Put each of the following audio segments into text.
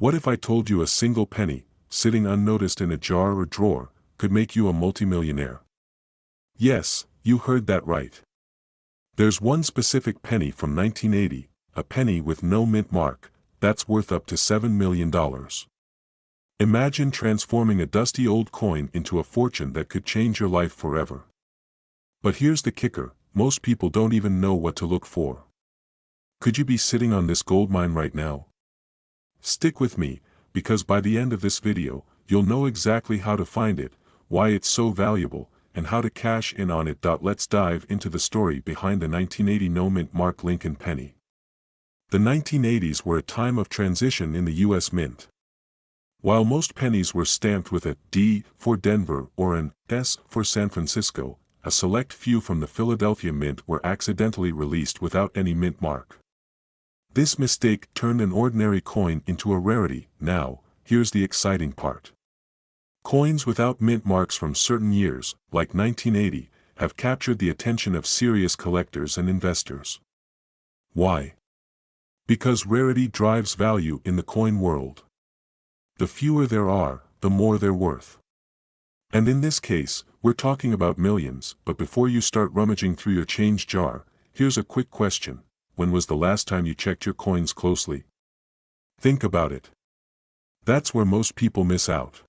What if I told you a single penny, sitting unnoticed in a jar or drawer, could make you a multimillionaire? Yes, you heard that right. There's one specific penny from 1980, a penny with no mint mark, that's worth up to $7 million. Imagine transforming a dusty old coin into a fortune that could change your life forever. But here's the kicker, most people don't even know what to look for. Could you be sitting on this gold mine right now? Stick with me, because by the end of this video, you'll know exactly how to find it, why it's so valuable, and how to cash in on it. Let's dive into the story behind the 1980 no-mint mark Lincoln penny. The 1980s were a time of transition in the U.S. Mint. While most pennies were stamped with a D for Denver or an S for San Francisco, a select few from the Philadelphia Mint were accidentally released without any mint mark. This mistake turned an ordinary coin into a rarity. Now, here's the exciting part. Coins without mint marks from certain years, like 1980, have captured the attention of serious collectors and investors. Why? Because rarity drives value in the coin world. The fewer there are, the more they're worth. And in this case, we're talking about millions. But before you start rummaging through your change jar, here's a quick question. When was the last time you checked your coins closely? Think about it. That's where most people miss out.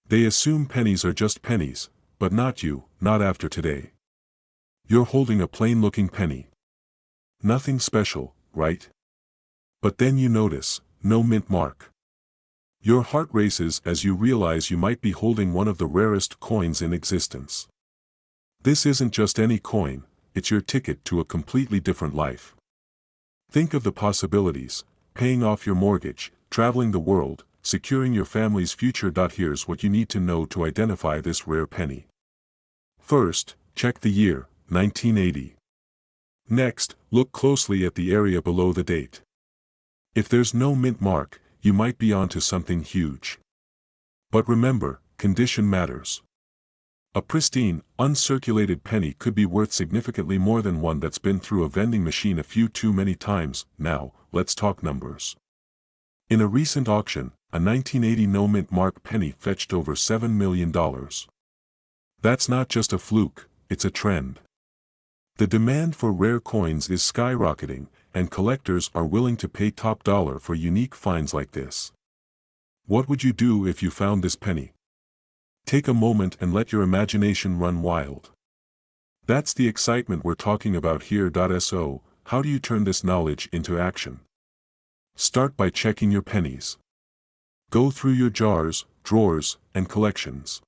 They assume pennies are just pennies, but not you, not after today. You're holding a plain-looking penny. Nothing special, right? But then you notice, no mint mark. Your heart races as you realize you might be holding one of the rarest coins in existence. This isn't just any coin, it's your ticket to a completely different life. Think of the possibilities: paying off your mortgage, traveling the world, securing your family's future. Here's what you need to know to identify this rare penny. First, check the year, 1980. Next, look closely at the area below the date. If there's no mint mark, you might be onto something huge. But remember, condition matters. A pristine, uncirculated penny could be worth significantly more than one that's been through a vending machine a few too many times. Now, let's talk numbers. In a recent auction, a 1980 no-mint mark penny fetched over $7 million. That's not just a fluke, it's a trend. The demand for rare coins is skyrocketing, and collectors are willing to pay top dollar for unique finds like this. What would you do if you found this penny? Take a moment and let your imagination run wild. That's the excitement we're talking about here. So, how do you turn this knowledge into action? Start by checking your pennies. Go through your jars, drawers, and collections.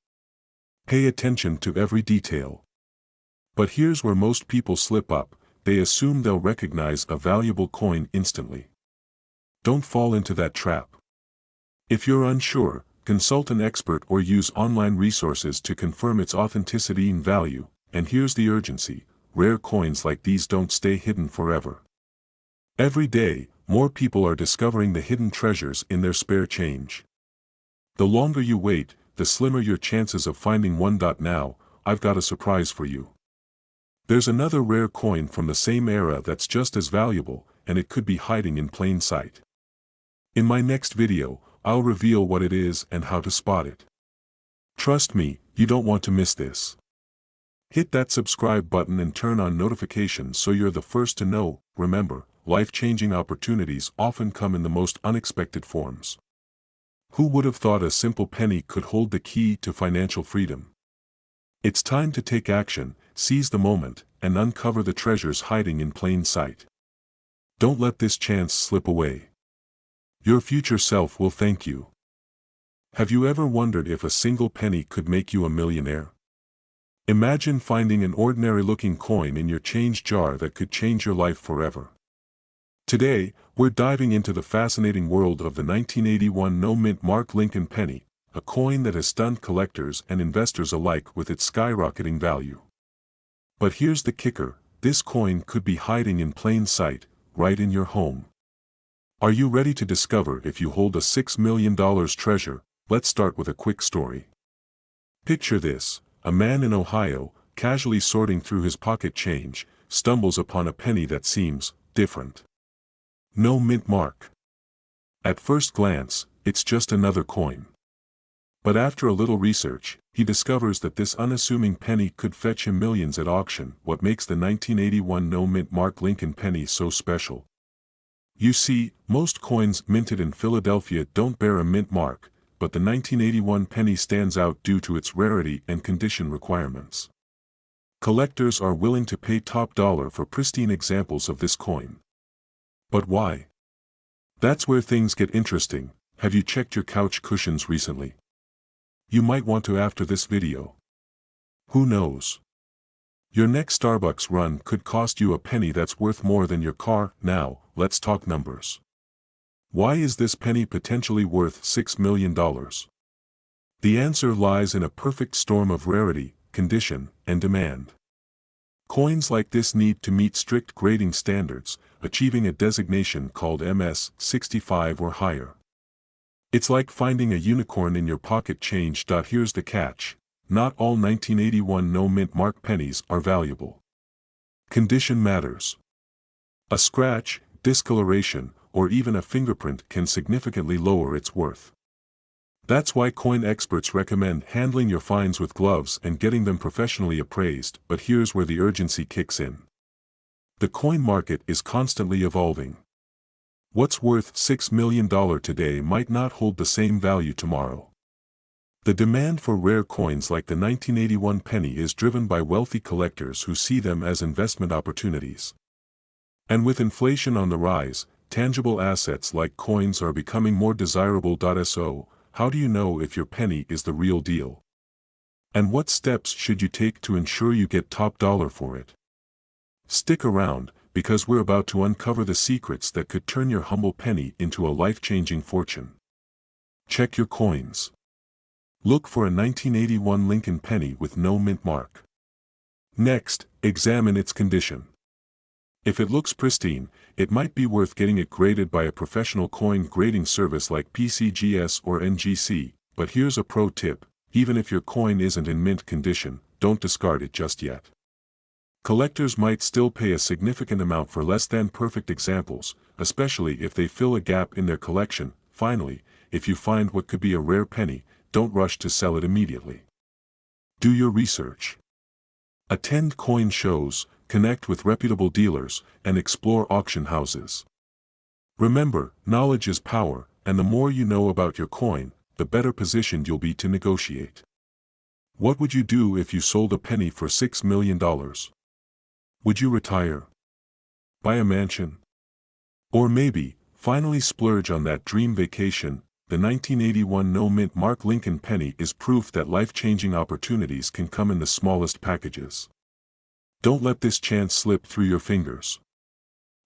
Pay attention to every detail. But here's where most people slip up. They assume they'll recognize a valuable coin instantly. Don't fall into that trap. If you're unsure, consult an expert or use online resources to confirm its authenticity and value. And here's the urgency: rare coins like these don't stay hidden forever. Every day, more people are discovering the hidden treasures in their spare change. The longer you wait, the slimmer your chances of finding one. Now, I've got a surprise for you. There's another rare coin from the same era that's just as valuable, and it could be hiding in plain sight. In my next video, I'll reveal what it is and how to spot it. Trust me, you don't want to miss this. Hit that subscribe button and turn on notifications so you're the first to know. Remember, life-changing opportunities often come in the most unexpected forms. Who would have thought a simple penny could hold the key to financial freedom? It's time to take action, seize the moment, and uncover the treasures hiding in plain sight. Don't let this chance slip away. Your future self will thank you. Have you ever wondered if a single penny could make you a millionaire? Imagine finding an ordinary-looking coin in your change jar that could change your life forever. Today, we're diving into the fascinating world of the 1981 no-mint mark Lincoln penny, a coin that has stunned collectors and investors alike with its skyrocketing value. But here's the kicker: this coin could be hiding in plain sight, right in your home. Are you ready to discover if you hold a $6 million treasure? Let's start with a quick story. Picture this: a man in Ohio, casually sorting through his pocket change, stumbles upon a penny that seems different. No mint mark. At first glance, it's just another coin. But after a little research, he discovers that this unassuming penny could fetch him millions at auction. What makes the 1981 no-mint mark Lincoln penny so special? You see, most coins minted in Philadelphia don't bear a mint mark, but the 1981 penny stands out due to its rarity and condition requirements. Collectors are willing to pay top dollar for pristine examples of this coin. But why? That's where things get interesting. Have you checked your couch cushions recently? You might want to after this video. Who knows? Your next Starbucks run could cost you a penny that's worth more than your car. Now, let's talk numbers. Why is this penny potentially worth $6 million? The answer lies in a perfect storm of rarity, condition, and demand. Coins like this need to meet strict grading standards, achieving a designation called MS-65 or higher. It's like finding a unicorn in your pocket change. Here's the catch: not all 1981 no-mint mark pennies are valuable. Condition matters. A scratch, discoloration, or even a fingerprint can significantly lower its worth. That's why coin experts recommend handling your finds with gloves and getting them professionally appraised. But here's where the urgency kicks in. The coin market is constantly evolving. What's worth $6 million today might not hold the same value tomorrow. The demand for rare coins like the 1981 penny is driven by wealthy collectors who see them as investment opportunities. And with inflation on the rise, tangible assets like coins are becoming more desirable. So, how do you know if your penny is the real deal? And what steps should you take to ensure you get top dollar for it? Stick around, because we're about to uncover the secrets that could turn your humble penny into a life-changing fortune. Check your coins. Look for a 1981 Lincoln penny with no mint mark. Next, examine its condition. If it looks pristine, it might be worth getting it graded by a professional coin grading service like PCGS or NGC. But here's a pro tip: even if your coin isn't in mint condition, don't discard it just yet. Collectors might still pay a significant amount for less than perfect examples, especially if they fill a gap in their collection. Finally, if you find what could be a rare penny, don't rush to sell it immediately. Do your research. Attend coin shows, connect with reputable dealers, and explore auction houses. Remember, knowledge is power, and the more you know about your coin, the better positioned you'll be to negotiate. What would you do if you sold a penny for $6 million? Would you retire? Buy a mansion? Or maybe, finally splurge on that dream vacation? The 1981 no-mint mark Lincoln penny is proof that life-changing opportunities can come in the smallest packages. Don't let this chance slip through your fingers.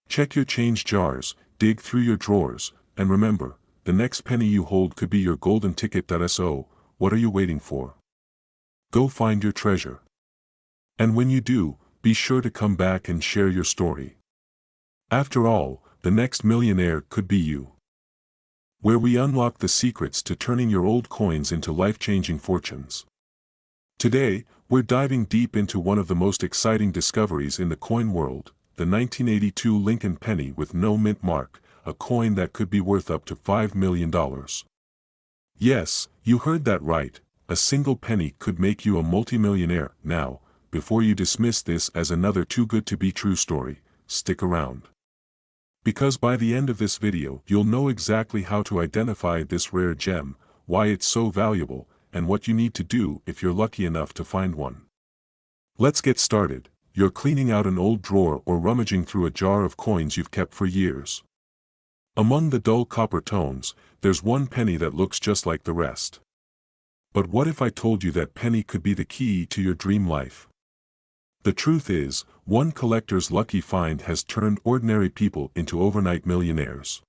Check your change jars, dig through your drawers, and remember, the next penny you hold could be your golden ticket. So, what are you waiting for? Go find your treasure. And when you do, be sure to come back and share your story. After all, the next millionaire could be you. Where we unlock the secrets to turning your old coins into life-changing fortunes. Today, we're diving deep into one of the most exciting discoveries in the coin world, the 1982 Lincoln penny with no mint mark, a coin that could be worth up to $5 million. Yes, you heard that right, a single penny could make you a multimillionaire. Now, before you dismiss this as another too-good-to-be-true story, stick around. Because by the end of this video you'll know exactly how to identify this rare gem, why it's so valuable, and what you need to do if you're lucky enough to find one. Let's get started. You're cleaning out an old drawer or rummaging through a jar of coins you've kept for years. Among the dull copper tones, there's one penny that looks just like the rest. But what if I told you that penny could be the key to your dream life? The truth is, one collector's lucky find has turned ordinary people into overnight millionaires.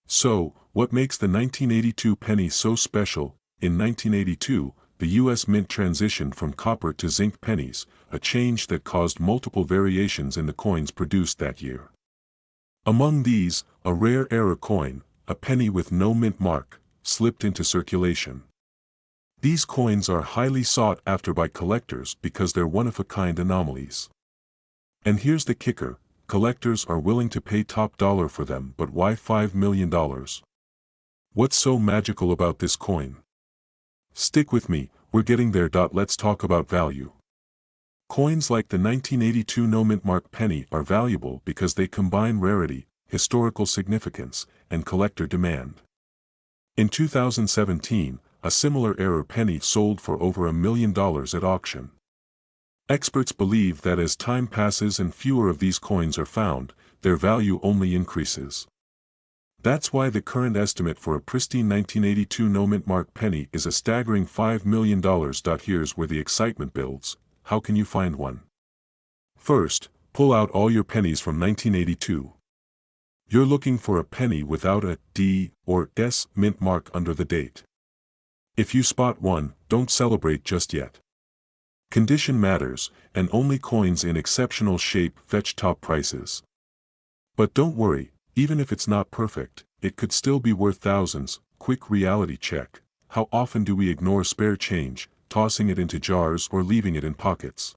So, what makes the 1982 penny so special? In 1982, the U.S. Mint transitioned from copper to zinc pennies, a change that caused multiple variations in the coins produced that year. Among these, a rare error coin, a penny with no mint mark, slipped into circulation. These coins are highly sought after by collectors because they're one-of-a-kind anomalies. And here's the kicker: collectors are willing to pay top dollar for them. But why $5 million? What's so magical about this coin? Stick with me, we're getting there. Let's talk about value. Coins like the 1982 no-mint-mark penny are valuable because they combine rarity, historical significance, and collector demand. In 2017, a similar era penny sold for over $1 million at auction. Experts believe that as time passes and fewer of these coins are found, their value only increases. That's why the current estimate for a pristine 1982 no-mint-mark penny is a staggering $5 million. Here's where the excitement builds. How can you find one? First, pull out all your pennies from 1982. You're looking for a penny without a D or S mint mark under the date. If you spot one, don't celebrate just yet. Condition matters, and only coins in exceptional shape fetch top prices. But don't worry, even if it's not perfect, it could still be worth thousands. Quick reality check. How often do we ignore spare change, tossing it into jars or leaving it in pockets?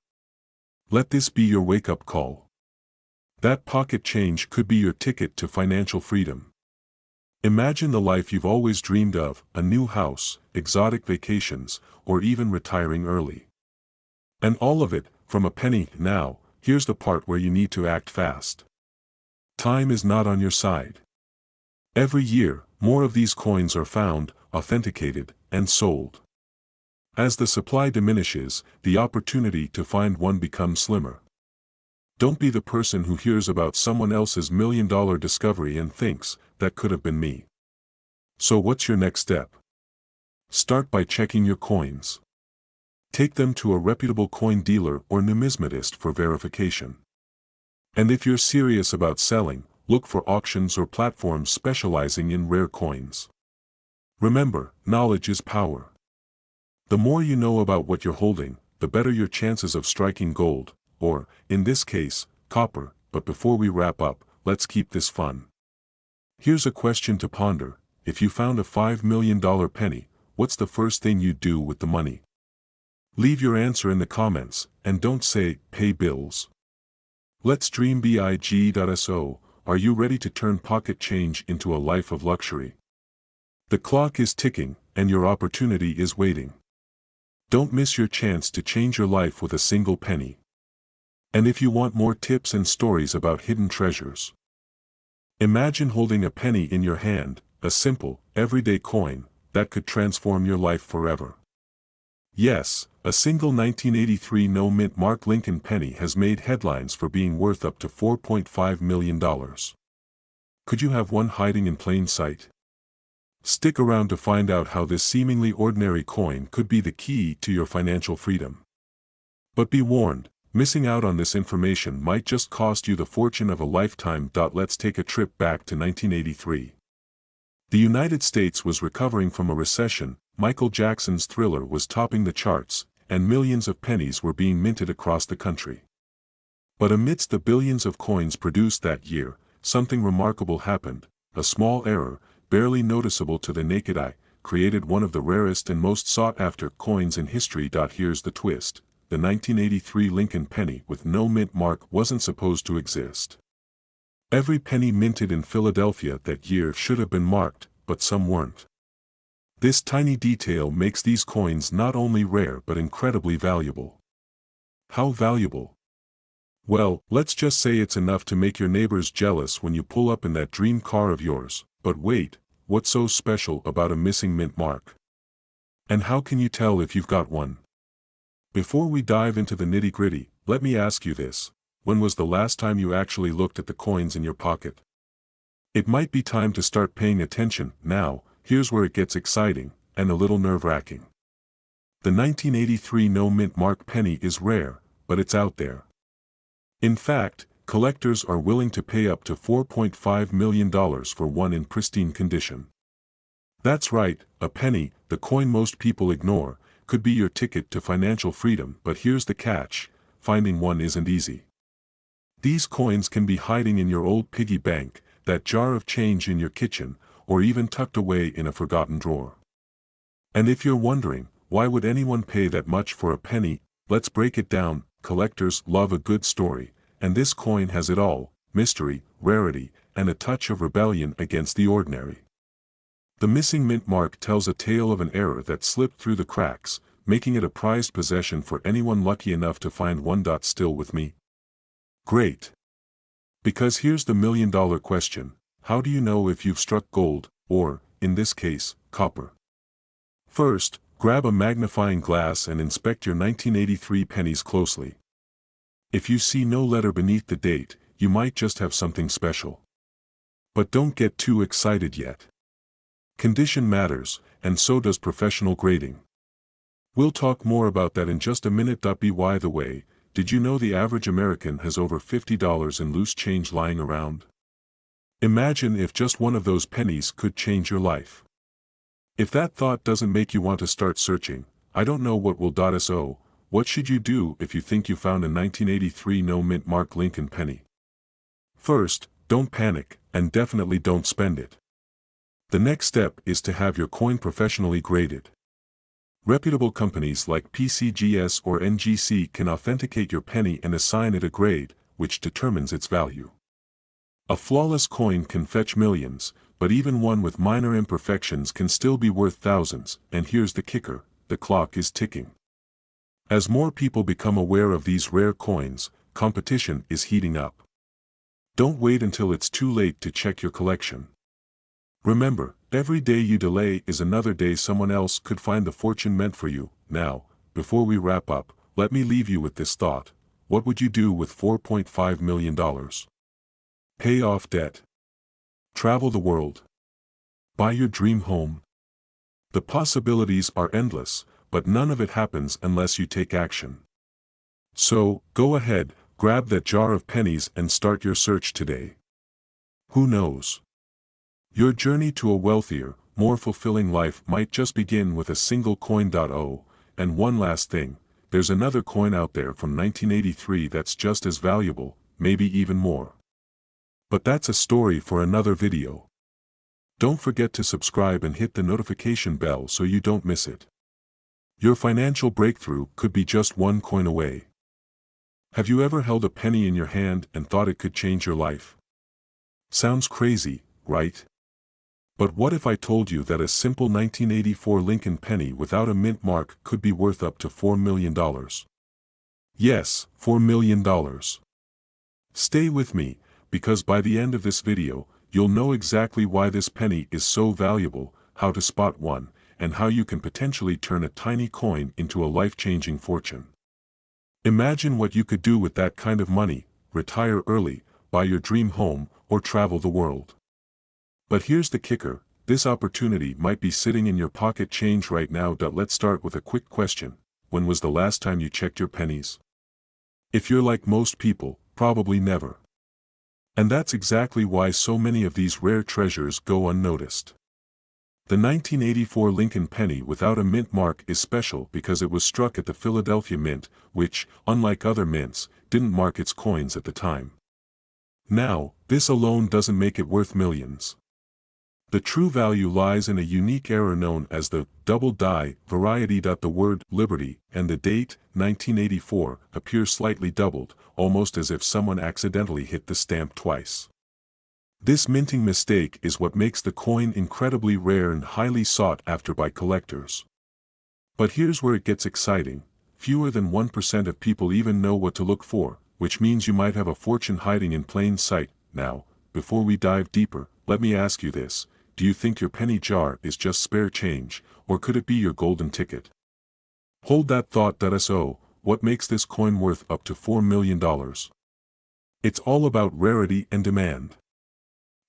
Let this be your wake-up call. That pocket change could be your ticket to financial freedom. Imagine the life you've always dreamed of: a new house, exotic vacations, or even retiring early. And all of it, from a penny. Now, here's the part where you need to act fast. Time is not on your side. Every year, more of these coins are found, authenticated, and sold. As the supply diminishes, the opportunity to find one becomes slimmer. Don't be the person who hears about someone else's million-dollar discovery and thinks, that could have been me. So what's your next step? Start by checking your coins. Take them to a reputable coin dealer or numismatist for verification. And if you're serious about selling, look for auctions or platforms specializing in rare coins. Remember, knowledge is power. The more you know about what you're holding, the better your chances of striking gold, or, in this case, copper. But before we wrap up, let's keep this fun. Here's a question to ponder. If you found a $5 million penny, what's the first thing you'd do with the money? Leave your answer in the comments, and don't say, pay bills. Let's dream. Big.so, are you ready to turn pocket change into a life of luxury? The clock is ticking, and your opportunity is waiting. Don't miss your chance to change your life with a single penny. And if you want more tips and stories about hidden treasures, imagine holding a penny in your hand, a simple, everyday coin that could transform your life forever. Yes, a single 1983 no-mint-mark Lincoln penny has made headlines for being worth up to $4.5 million. Could you have one hiding in plain sight? Stick around to find out how this seemingly ordinary coin could be the key to your financial freedom. But be warned, missing out on this information might just cost you the fortune of a lifetime. Let's take a trip back to 1983. The United States was recovering from a recession. Michael Jackson's Thriller was topping the charts, and millions of pennies were being minted across the country. But amidst the billions of coins produced that year, something remarkable happened. A small error, barely noticeable to the naked eye, created one of the rarest and most sought-after coins in history. Here's the twist. The 1983 Lincoln penny with no mint mark wasn't supposed to exist. Every penny minted in Philadelphia that year should have been marked, but some weren't. This tiny detail makes these coins not only rare but incredibly valuable. How valuable? Well, let's just say it's enough to make your neighbors jealous when you pull up in that dream car of yours. But wait, what's so special about a missing mint mark? And how can you tell if you've got one? Before we dive into the nitty-gritty, let me ask you this. When was the last time you actually looked at the coins in your pocket? It might be time to start paying attention. Now, here's where it gets exciting, and a little nerve-wracking. The 1983 no-mint mark penny is rare, but it's out there. In fact, collectors are willing to pay up to $4.5 million for one in pristine condition. That's right, a penny, the coin most people ignore, could be your ticket to financial freedom. But here's the catch: finding one isn't easy. These coins can be hiding in your old piggy bank, that jar of change in your kitchen, or even tucked away in a forgotten drawer. And if you're wondering, why would anyone pay that much for a penny? Let's break it down. Collectors love a good story, and this coin has it all: mystery, rarity, and a touch of rebellion against the ordinary. The missing mint mark tells a tale of an error that slipped through the cracks, making it a prized possession for anyone lucky enough to find one. Still with me? Great. Because here's the million-dollar question: how do you know if you've struck gold, or, in this case, copper? First, grab a magnifying glass and inspect your 1983 pennies closely. If you see no letter beneath the date, you might just have something special. But don't get too excited yet. Condition matters, and so does professional grading. We'll talk more about that in just a minute. By the way, did you know the average American has over $50 in loose change lying around? Imagine if just one of those pennies could change your life. If that thought doesn't make you want to start searching, I don't know what will. So, what should you do if you think you found a 1983 no mint mark Lincoln penny? First, don't panic, and definitely don't spend it. The next step is to have your coin professionally graded. Reputable companies like PCGS or NGC can authenticate your penny and assign it a grade, which determines its value. A flawless coin can fetch millions, but even one with minor imperfections can still be worth thousands, and here's the kicker: the clock is ticking. As more people become aware of these rare coins, competition is heating up. Don't wait until it's too late to check your collection. Remember, every day you delay is another day someone else could find the fortune meant for you. Now, before we wrap up, let me leave you with this thought: what would you do with $4.5 million? Pay off debt. Travel the world. Buy your dream home. The possibilities are endless, but none of it happens unless you take action. So, go ahead, grab that jar of pennies and start your search today. Who knows? Your journey to a wealthier, more fulfilling life might just begin with a single coin. Oh, and one last thing, there's another coin out there from 1983 that's just as valuable, maybe even more. But that's a story for another video. Don't forget to subscribe and hit the notification bell so you don't miss it. Your financial breakthrough could be just one coin away. Have you ever held a penny in your hand and thought it could change your life? Sounds crazy, right? But what if I told you that a simple 1984 Lincoln penny without a mint mark could be worth up to $4 million? Yes, $4 million. Stay with me, because by the end of this video, you'll know exactly why this penny is so valuable, how to spot one, and how you can potentially turn a tiny coin into a life-changing fortune. Imagine what you could do with that kind of money: retire early, buy your dream home, or travel the world. But here's the kicker: this opportunity might be sitting in your pocket change right now. Let's start with a quick question: when was the last time you checked your pennies? If you're like most people, probably never. And that's exactly why so many of these rare treasures go unnoticed. The 1984 Lincoln penny without a mint mark is special because it was struck at the Philadelphia Mint, which, unlike other mints, didn't mark its coins at the time. Now, this alone doesn't make it worth millions. The true value lies in a unique error known as the double die variety. The word Liberty and the date 1984 appear slightly doubled, almost as if someone accidentally hit the stamp twice. This minting mistake is what makes the coin incredibly rare and highly sought after by collectors. But here's where it gets exciting: fewer than 1% of people even know what to look for, which means you might have a fortune hiding in plain sight. Now, before we dive deeper, let me ask you this: do you think your penny jar is just spare change, or could it be your golden ticket? Hold that thought. So, what makes this coin worth up to $4 million? It's all about rarity and demand.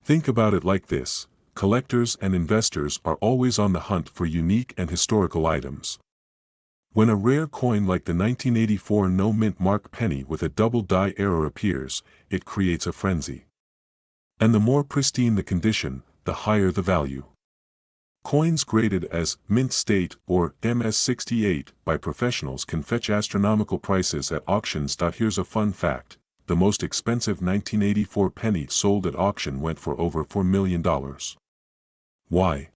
Think about it like this: collectors and investors are always on the hunt for unique and historical items. When a rare coin like the 1984 no mint mark penny with a double die error appears, it creates a frenzy. And the more pristine the condition, the higher the value. Coins graded as mint state or MS-68 by professionals can fetch astronomical prices at auctions. Here's a fun fact: the most expensive 1984 penny sold at auction went for over $4 million. Why?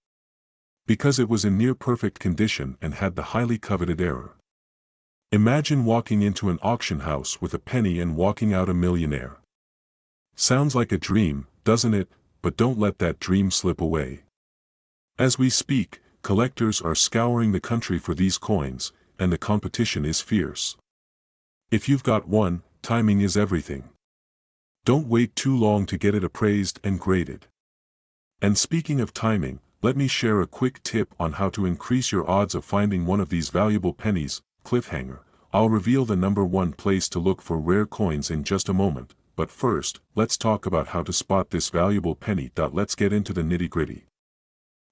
Because it was in near-perfect condition and had the highly coveted error. Imagine walking into an auction house with a penny and walking out a millionaire. Sounds like a dream, doesn't it? But don't let that dream slip away. As we speak, collectors are scouring the country for these coins, and the competition is fierce. If you've got one, timing is everything. Don't wait too long to get it appraised and graded. And speaking of timing, let me share a quick tip on how to increase your odds of finding one of these valuable pennies. Cliffhanger. I'll reveal the #1 place to look for rare coins in just a moment, but first, let's talk about how to spot this valuable penny. Let's get into the nitty-gritty.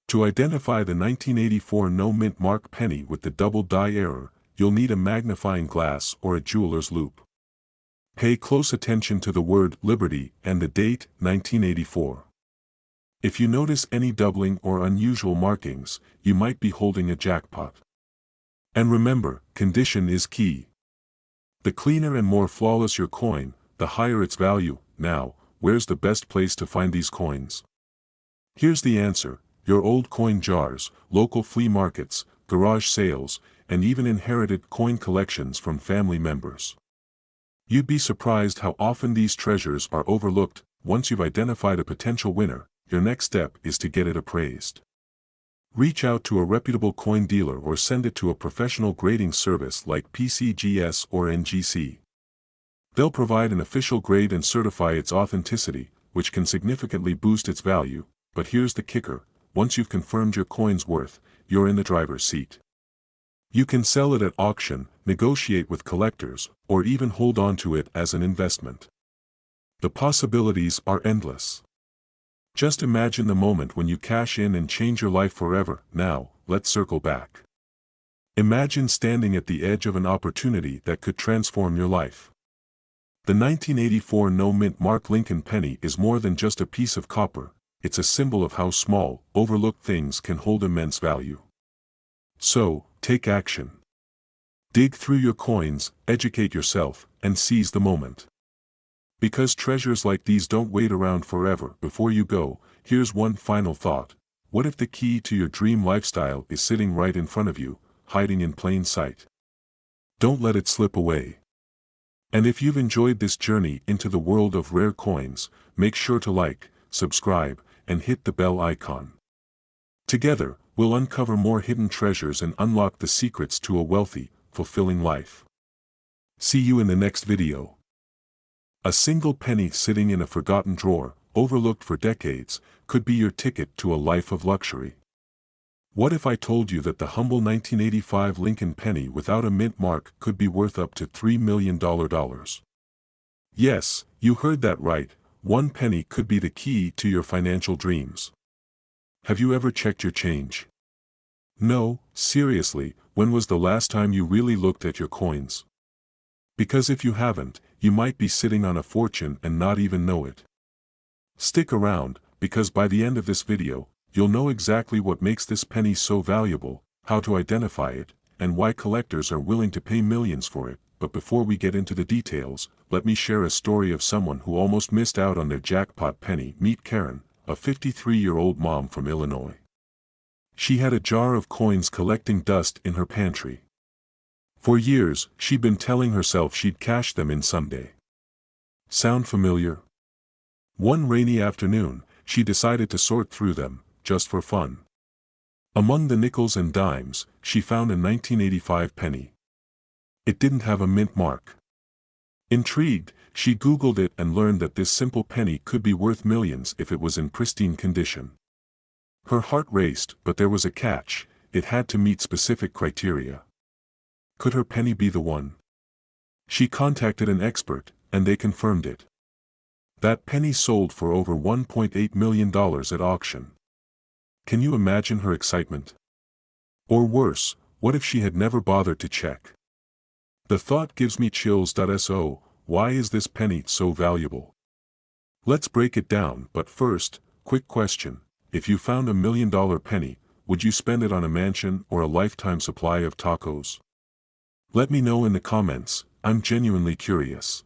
To identify the 1984 no mint mark penny with the double die error, you'll need a magnifying glass or a jeweler's loupe. Pay close attention to the word Liberty and the date, 1984. If you notice any doubling or unusual markings, you might be holding a jackpot. And remember, condition is key. The cleaner and more flawless your coin, the higher its value. Now, where's the best place to find these coins? Here's the answer: your old coin jars, local flea markets, garage sales, and even inherited coin collections from family members. You'd be surprised how often these treasures are overlooked. Once you've identified a potential winner, your next step is to get it appraised. Reach out to a reputable coin dealer or send it to a professional grading service like PCGS or NGC. They'll provide an official grade and certify its authenticity, which can significantly boost its value. But here's the kicker: once you've confirmed your coin's worth, you're in the driver's seat. You can sell it at auction, negotiate with collectors, or even hold on to it as an investment. The possibilities are endless. Just imagine the moment when you cash in and change your life forever. Now, let's circle back. Imagine standing at the edge of an opportunity that could transform your life. The 1984 no mint mark Lincoln penny is more than just a piece of copper. It's a symbol of how small, overlooked things can hold immense value. So, take action. Dig through your coins, educate yourself, and seize the moment. Because treasures like these don't wait around forever. Before you go, here's one final thought: what if the key to your dream lifestyle is sitting right in front of you, hiding in plain sight? Don't let it slip away. And if you've enjoyed this journey into the world of rare coins, make sure to like, subscribe, and hit the bell icon. Together, we'll uncover more hidden treasures and unlock the secrets to a wealthy, fulfilling life. See you in the next video. A single penny sitting in a forgotten drawer, overlooked for decades, could be your ticket to a life of luxury. What if I told you that the humble 1985 Lincoln penny without a mint mark could be worth up to $3 million? Yes, you heard that right. One penny could be the key to your financial dreams. Have you ever checked your change? No, seriously, when was the last time you really looked at your coins? Because if you haven't, you might be sitting on a fortune and not even know it. Stick around, because by the end of this video, you'll know exactly what makes this penny so valuable, how to identify it, and why collectors are willing to pay millions for it. But before we get into the details, let me share a story of someone who almost missed out on their jackpot penny. Meet Karen, a 53-year-old mom from Illinois. She had a jar of coins collecting dust in her pantry. For years, she'd been telling herself she'd cash them in someday. Sound familiar? One rainy afternoon, she decided to sort through them, just for fun. Among the nickels and dimes, she found a 1985 penny. It didn't have a mint mark. Intrigued, she Googled it and learned that this simple penny could be worth millions if it was in pristine condition. Her heart raced, but there was a catch: it had to meet specific criteria. Could her penny be the one? She contacted an expert, and they confirmed it. That penny sold for over $1.8 million at auction. Can you imagine her excitement? Or worse, what if she had never bothered to check? The thought gives me chills. So, why is this penny so valuable? Let's break it down, but first, quick question: if you found $1 million penny, would you spend it on a mansion or a lifetime supply of tacos? Let me know in the comments. I'm genuinely curious.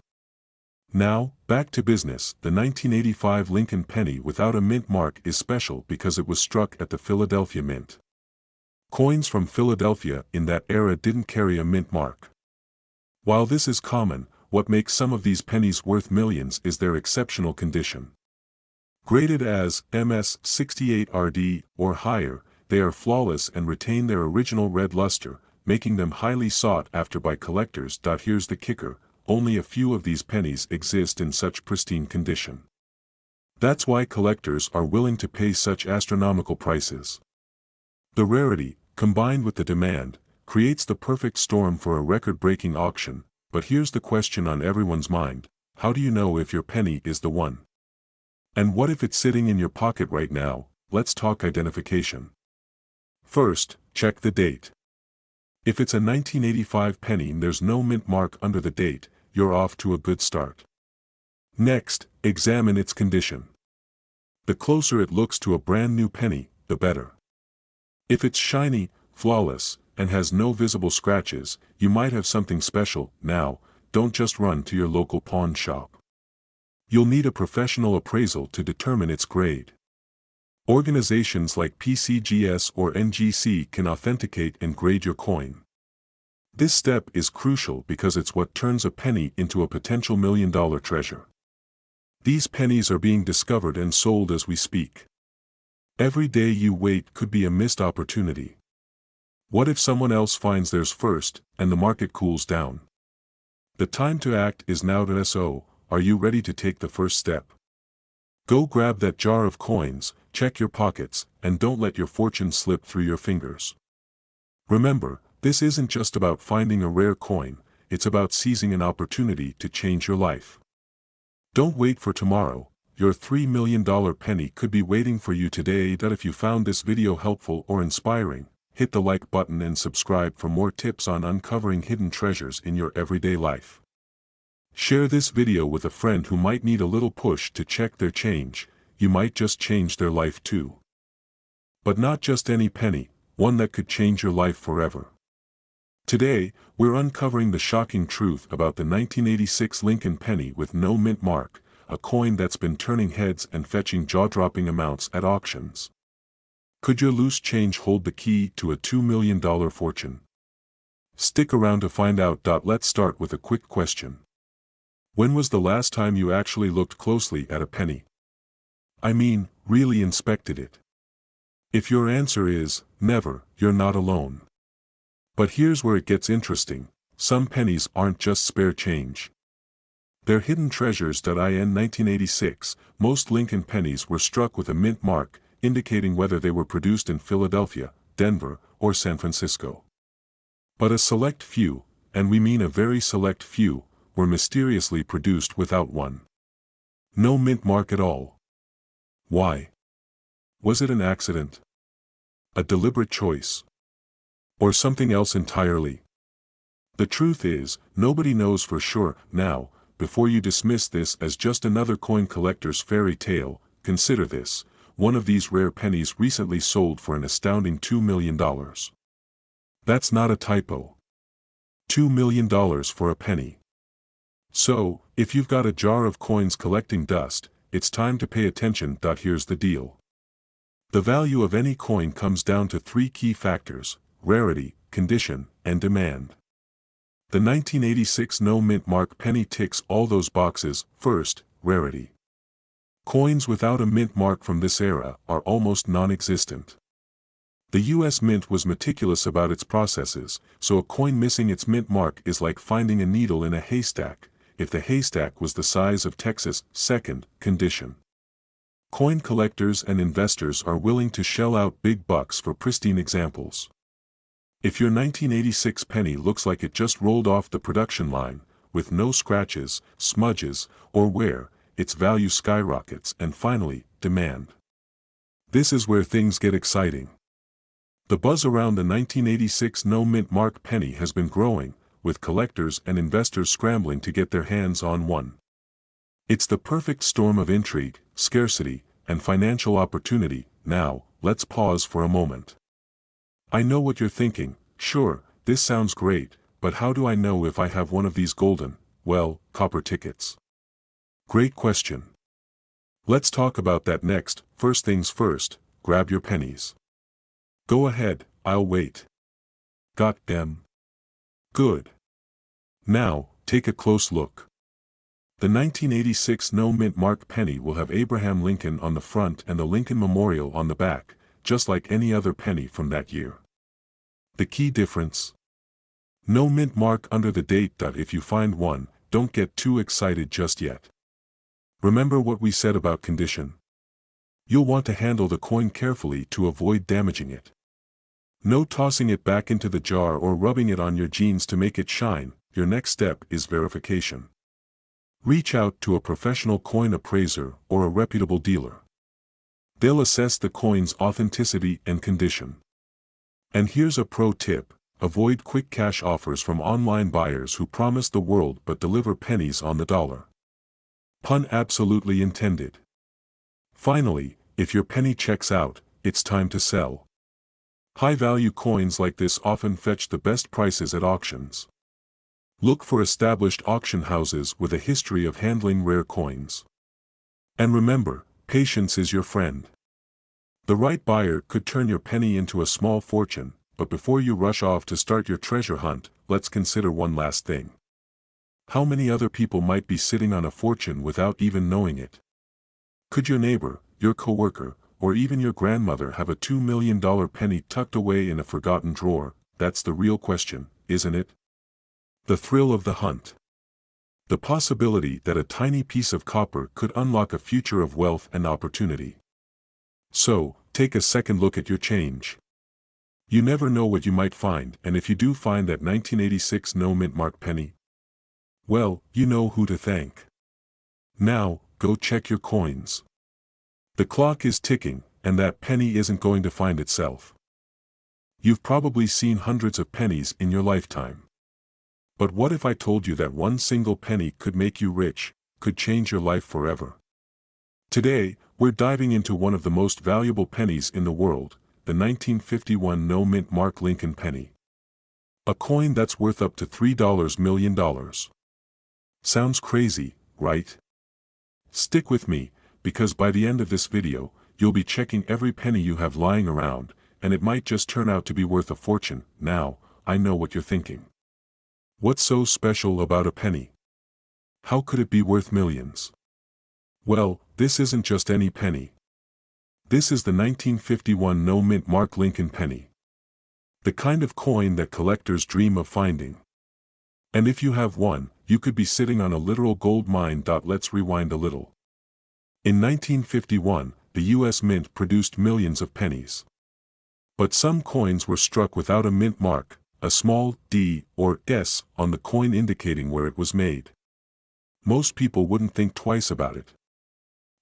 Now, back to business. The 1985 Lincoln penny without a mint mark is special because it was struck at the Philadelphia Mint. Coins from Philadelphia in that era didn't carry a mint mark. While this is common, what makes some of these pennies worth millions is their exceptional condition. Graded as MS 68 RD or higher, they are flawless and retain their original red luster, making them highly sought after by collectors. Here's the kicker, only a few of these pennies exist in such pristine condition. That's why collectors are willing to pay such astronomical prices. The rarity, combined with the demand, creates the perfect storm for a record-breaking auction. But here's the question on everyone's mind: how do you know if your penny is the one? And what if it's sitting in your pocket right now? Let's talk identification. First, check the date. If it's a 1985 penny and there's no mint mark under the date, you're off to a good start. Next, examine its condition. The closer it looks to a brand new penny, the better. If it's shiny, flawless, and has no visible scratches, you might have something special. Now, don't just run to your local pawn shop. You'll need a professional appraisal to determine its grade. Organizations like PCGS or NGC can authenticate and grade your coin. This step is crucial because it's what turns a penny into a potential million-dollar treasure. These pennies are being discovered and sold as we speak. Every day you wait could be a missed opportunity. What if someone else finds theirs first, and the market cools down? The time to act is now. So, are you ready to take the first step? Go grab that jar of coins, check your pockets, and don't let your fortune slip through your fingers. Remember, this isn't just about finding a rare coin, it's about seizing an opportunity to change your life. Don't wait for tomorrow, your $3 million penny could be waiting for you today. If you found this video helpful or inspiring, hit the like button and subscribe for more tips on uncovering hidden treasures in your everyday life. Share this video with a friend who might need a little push to check their change. You might just change their life too. But not just any penny, one that could change your life forever. Today, we're uncovering the shocking truth about the 1986 Lincoln penny with no mint mark, a coin that's been turning heads and fetching jaw-dropping amounts at auctions. Could your loose change hold the key to a $2 million fortune? Stick around to find out. Let's start with a quick question. When was the last time you actually looked closely at a penny? I mean, really inspected it. If your answer is never, you're not alone. But here's where it gets interesting: some pennies aren't just spare change. They're hidden treasures. In 1986, most Lincoln pennies were struck with a mint mark, indicating whether they were produced in Philadelphia, Denver, or San Francisco. But a select few, and we mean a very select few, were mysteriously produced without one. No mint mark at all. Why? Was it an accident? A deliberate choice? Or something else entirely? The truth is, nobody knows for sure. Now, before you dismiss this as just another coin collector's fairy tale, consider this: one of these rare pennies recently sold for an astounding $2 million. That's not a typo. $2 million for a penny. So, if you've got a jar of coins collecting dust, it's time to pay attention. Here's the deal. The value of any coin comes down to three key factors: rarity, condition, and demand. The 1986 no mint mark penny ticks all those boxes. First, rarity. Coins without a mint mark from this era are almost non-existent. The U.S. Mint was meticulous about its processes, so a coin missing its mint mark is like finding a needle in a haystack, if the haystack was the size of Texas. Second, condition. Coin collectors and investors are willing to shell out big bucks for pristine examples. If your 1986 penny looks like it just rolled off the production line, with no scratches, smudges, or wear, its value skyrockets. And finally, demand. This is where things get exciting. The buzz around the 1986 no mint mark penny has been growing, with collectors and investors scrambling to get their hands on one. It's the perfect storm of intrigue, scarcity, and financial opportunity. Now, let's pause for a moment. I know what you're thinking: sure, this sounds great, but how do I know if I have one of these golden, well, copper tickets? Great question. Let's talk about that next. First things first, grab your pennies. Go ahead, I'll wait. Got them? Good. Now, take a close look. The 1986 no mint mark penny will have Abraham Lincoln on the front and the Lincoln Memorial on the back. just like any other penny from that year. The key difference? No mint mark under the date. If you find one, don't get too excited just yet. Remember what we said about condition? You'll want to handle the coin carefully to avoid damaging it. No tossing it back into the jar or rubbing it on your jeans to make it shine. Your next step is verification. Reach out to a professional coin appraiser or a reputable dealer. They'll assess the coin's authenticity and condition. And here's a pro tip: avoid quick cash offers from online buyers who promise the world but deliver pennies on the dollar. Pun absolutely intended. Finally, if your penny checks out, it's time to sell. High-value coins like this often fetch the best prices at auctions. Look for established auction houses with a history of handling rare coins. And remember, patience is your friend. The right buyer could turn your penny into a small fortune, but before you rush off to start your treasure hunt, let's consider one last thing. How many other people might be sitting on a fortune without even knowing it? Could your neighbor, your coworker, or even your grandmother have a $2 million penny tucked away in a forgotten drawer? That's the real question, isn't it? The thrill of the hunt. The possibility that a tiny piece of copper could unlock a future of wealth and opportunity. So, take a second look at your change. You never know what you might find, and if you do find that 1986 no mint mark penny, well, you know who to thank. Now, go check your coins. The clock is ticking, and that penny isn't going to find itself. You've probably seen hundreds of pennies in your lifetime. But what if I told you that one single penny could make you rich, could change your life forever? Today, we're diving into one of the most valuable pennies in the world, the 1951 no mint mark Lincoln penny. A coin that's worth up to $3 million. Sounds crazy, right? Stick with me, because by the end of this video, you'll be checking every penny you have lying around, and it might just turn out to be worth a fortune. Now, I know what you're thinking. What's so special about a penny? How could it be worth millions? Well, this isn't just any penny. This is the 1951 no mint mark Lincoln penny. The kind of coin that collectors dream of finding. And if you have one, you could be sitting on a literal gold mine. Let's rewind a little. In 1951, the U.S. Mint produced millions of pennies. But some coins were struck without a mint mark, a small D or S on the coin indicating where it was made. Most people wouldn't think twice about it.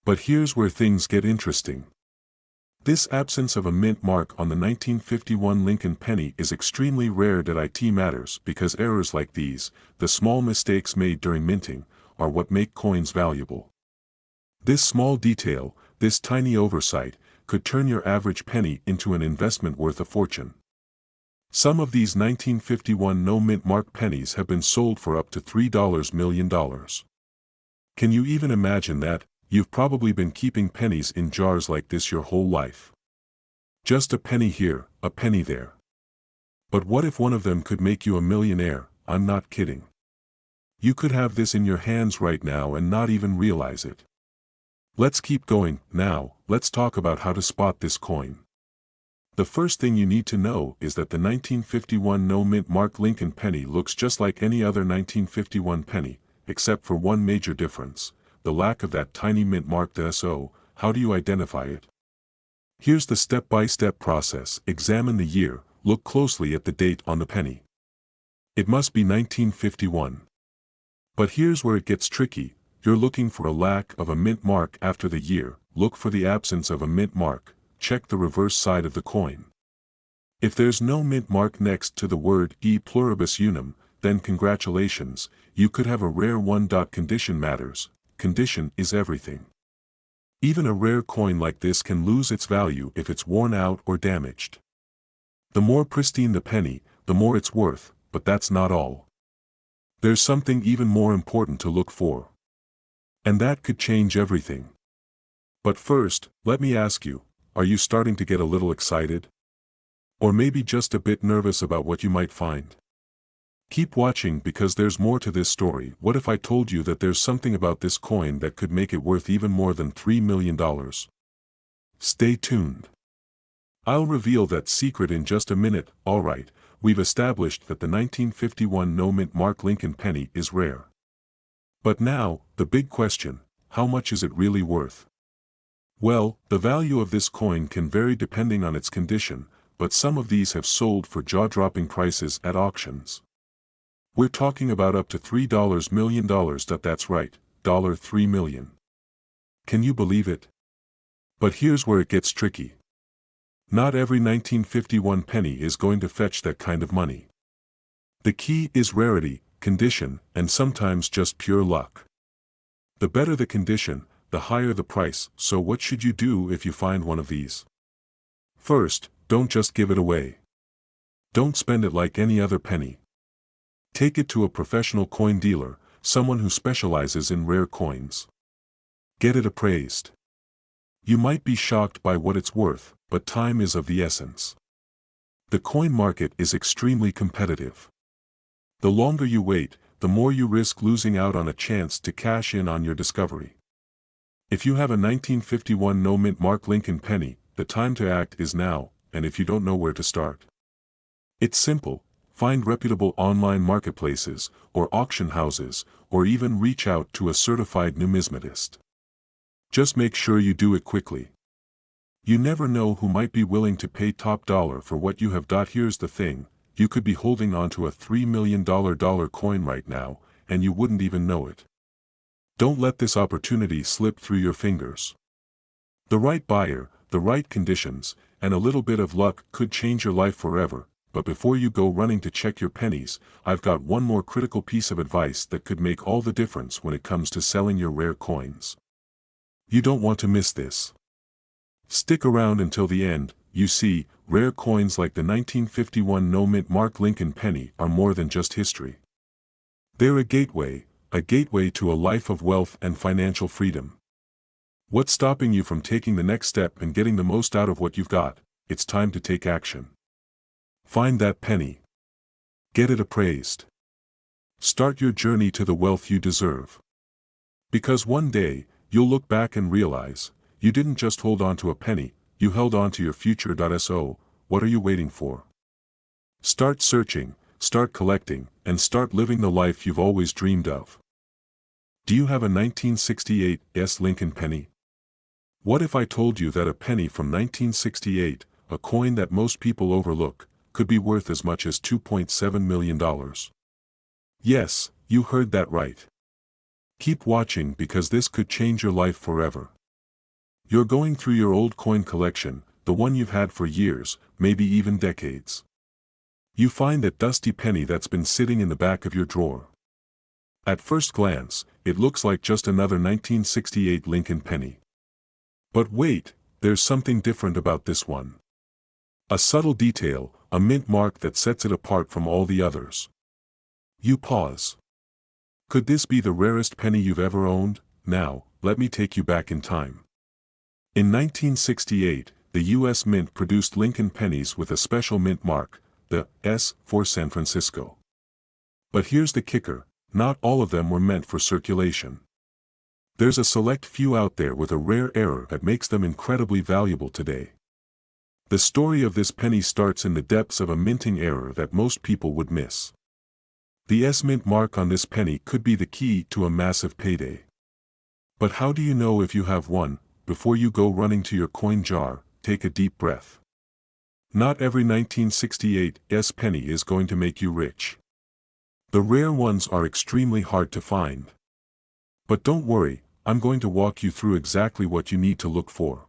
But here's where things get interesting. This absence of a mint mark on the 1951 Lincoln penny is extremely rare. It matters because errors like these, the small mistakes made during minting, are what make coins valuable. This small detail, this tiny oversight, could turn your average penny into an investment worth a fortune. Some of these 1951 no mint mark pennies have been sold for up to $3 million. Can you even imagine that? You've probably been keeping pennies in jars like this your whole life. Just a penny here, a penny there. But what if one of them could make you a millionaire? I'm not kidding. You could have this in your hands right now and not even realize it. Let's keep going. Now, let's talk about how to spot this coin. The first thing you need to know is that the 1951 no mint mark Lincoln penny looks just like any other 1951 penny, except for one major difference: the lack of that tiny mint mark. So, how do you identify it? Here's the step-by-step process. Examine the year, look closely at the date on the penny. It must be 1951. But here's where it gets tricky. You're looking for a lack of a mint mark after the year. Look for the absence of a mint mark. Check the reverse side of the coin. If there's no mint mark next to the word E pluribus unum, then congratulations, you could have a rare one. Condition matters. Condition is everything. Even a rare coin like this can lose its value if it's worn out or damaged. The more pristine the penny, the more it's worth, but that's not all. There's something even more important to look for. And that could change everything. But first, let me ask you, are you starting to get a little excited? Or maybe just a bit nervous about what you might find? Keep watching because there's more to this story. What if I told you that there's something about this coin that could make it worth even more than $3 million? Stay tuned. I'll reveal that secret in just a minute. Alright, we've established that the 1951 no-mint Mark Lincoln penny is rare. But now, the big question, how much is it really worth? Well, the value of this coin can vary depending on its condition, but some of these have sold for jaw-dropping prices at auctions. We're talking about up to $3 million. That's right, $3 million. Can you believe it? But here's where it gets tricky. Not every 1951 penny is going to fetch that kind of money. The key is rarity, condition, and sometimes just pure luck. The better the condition, the higher the price. So what should you do if you find one of these? First, don't just give it away. Don't spend it like any other penny. Take it to a professional coin dealer, someone who specializes in rare coins. Get it appraised. You might be shocked by what it's worth, but time is of the essence. The coin market is extremely competitive. The longer you wait, the more you risk losing out on a chance to cash in on your discovery. If you have a 1951 no-mint Mark Lincoln penny, the time to act is now, and if you don't know where to start. It's simple. Find reputable online marketplaces, or auction houses, or even reach out to a certified numismatist. Just make sure you do it quickly. You never know who might be willing to pay top dollar for what you have. Here's the thing, you could be holding onto a $3 million coin right now, and you wouldn't even know it. Don't let this opportunity slip through your fingers. The right buyer, the right conditions, and a little bit of luck could change your life forever. But before you go running to check your pennies, I've got one more critical piece of advice that could make all the difference when it comes to selling your rare coins. You don't want to miss this. Stick around until the end. You see, rare coins like the 1951 no-mint Mark Lincoln penny are more than just history. They're a gateway to a life of wealth and financial freedom. What's stopping you from taking the next step and getting the most out of what you've got? It's time to take action. Find that penny. Get it appraised. Start your journey to the wealth you deserve. Because one day, you'll look back and realize, you didn't just hold on to a penny, you held on to your future. So, what are you waiting for? Start searching, start collecting, and start living the life you've always dreamed of. Do you have a 1968 Lincoln penny? What if I told you that a penny from 1968, a coin that most people overlook, could be worth as much as $2.7 million? Yes, you heard that right. Keep watching because this could change your life forever. You're going through your old coin collection, the one you've had for years, maybe even decades. You find that dusty penny that's been sitting in the back of your drawer. At first glance, it looks like just another 1968 Lincoln penny. But wait, there's something different about this one. A subtle detail, a mint mark that sets it apart from all the others. You pause. Could this be the rarest penny you've ever owned? Now, let me take you back in time. In 1968, the U.S. Mint produced Lincoln pennies with a special mint mark, the S for San Francisco. But here's the kicker, not all of them were meant for circulation. There's a select few out there with a rare error that makes them incredibly valuable today. The story of this penny starts in the depths of a minting error that most people would miss. The S mint mark on this penny could be the key to a massive payday. But how do you know if you have one? Before you go running to your coin jar, take a deep breath. Not every 1968 S penny is going to make you rich. The rare ones are extremely hard to find. But don't worry, I'm going to walk you through exactly what you need to look for.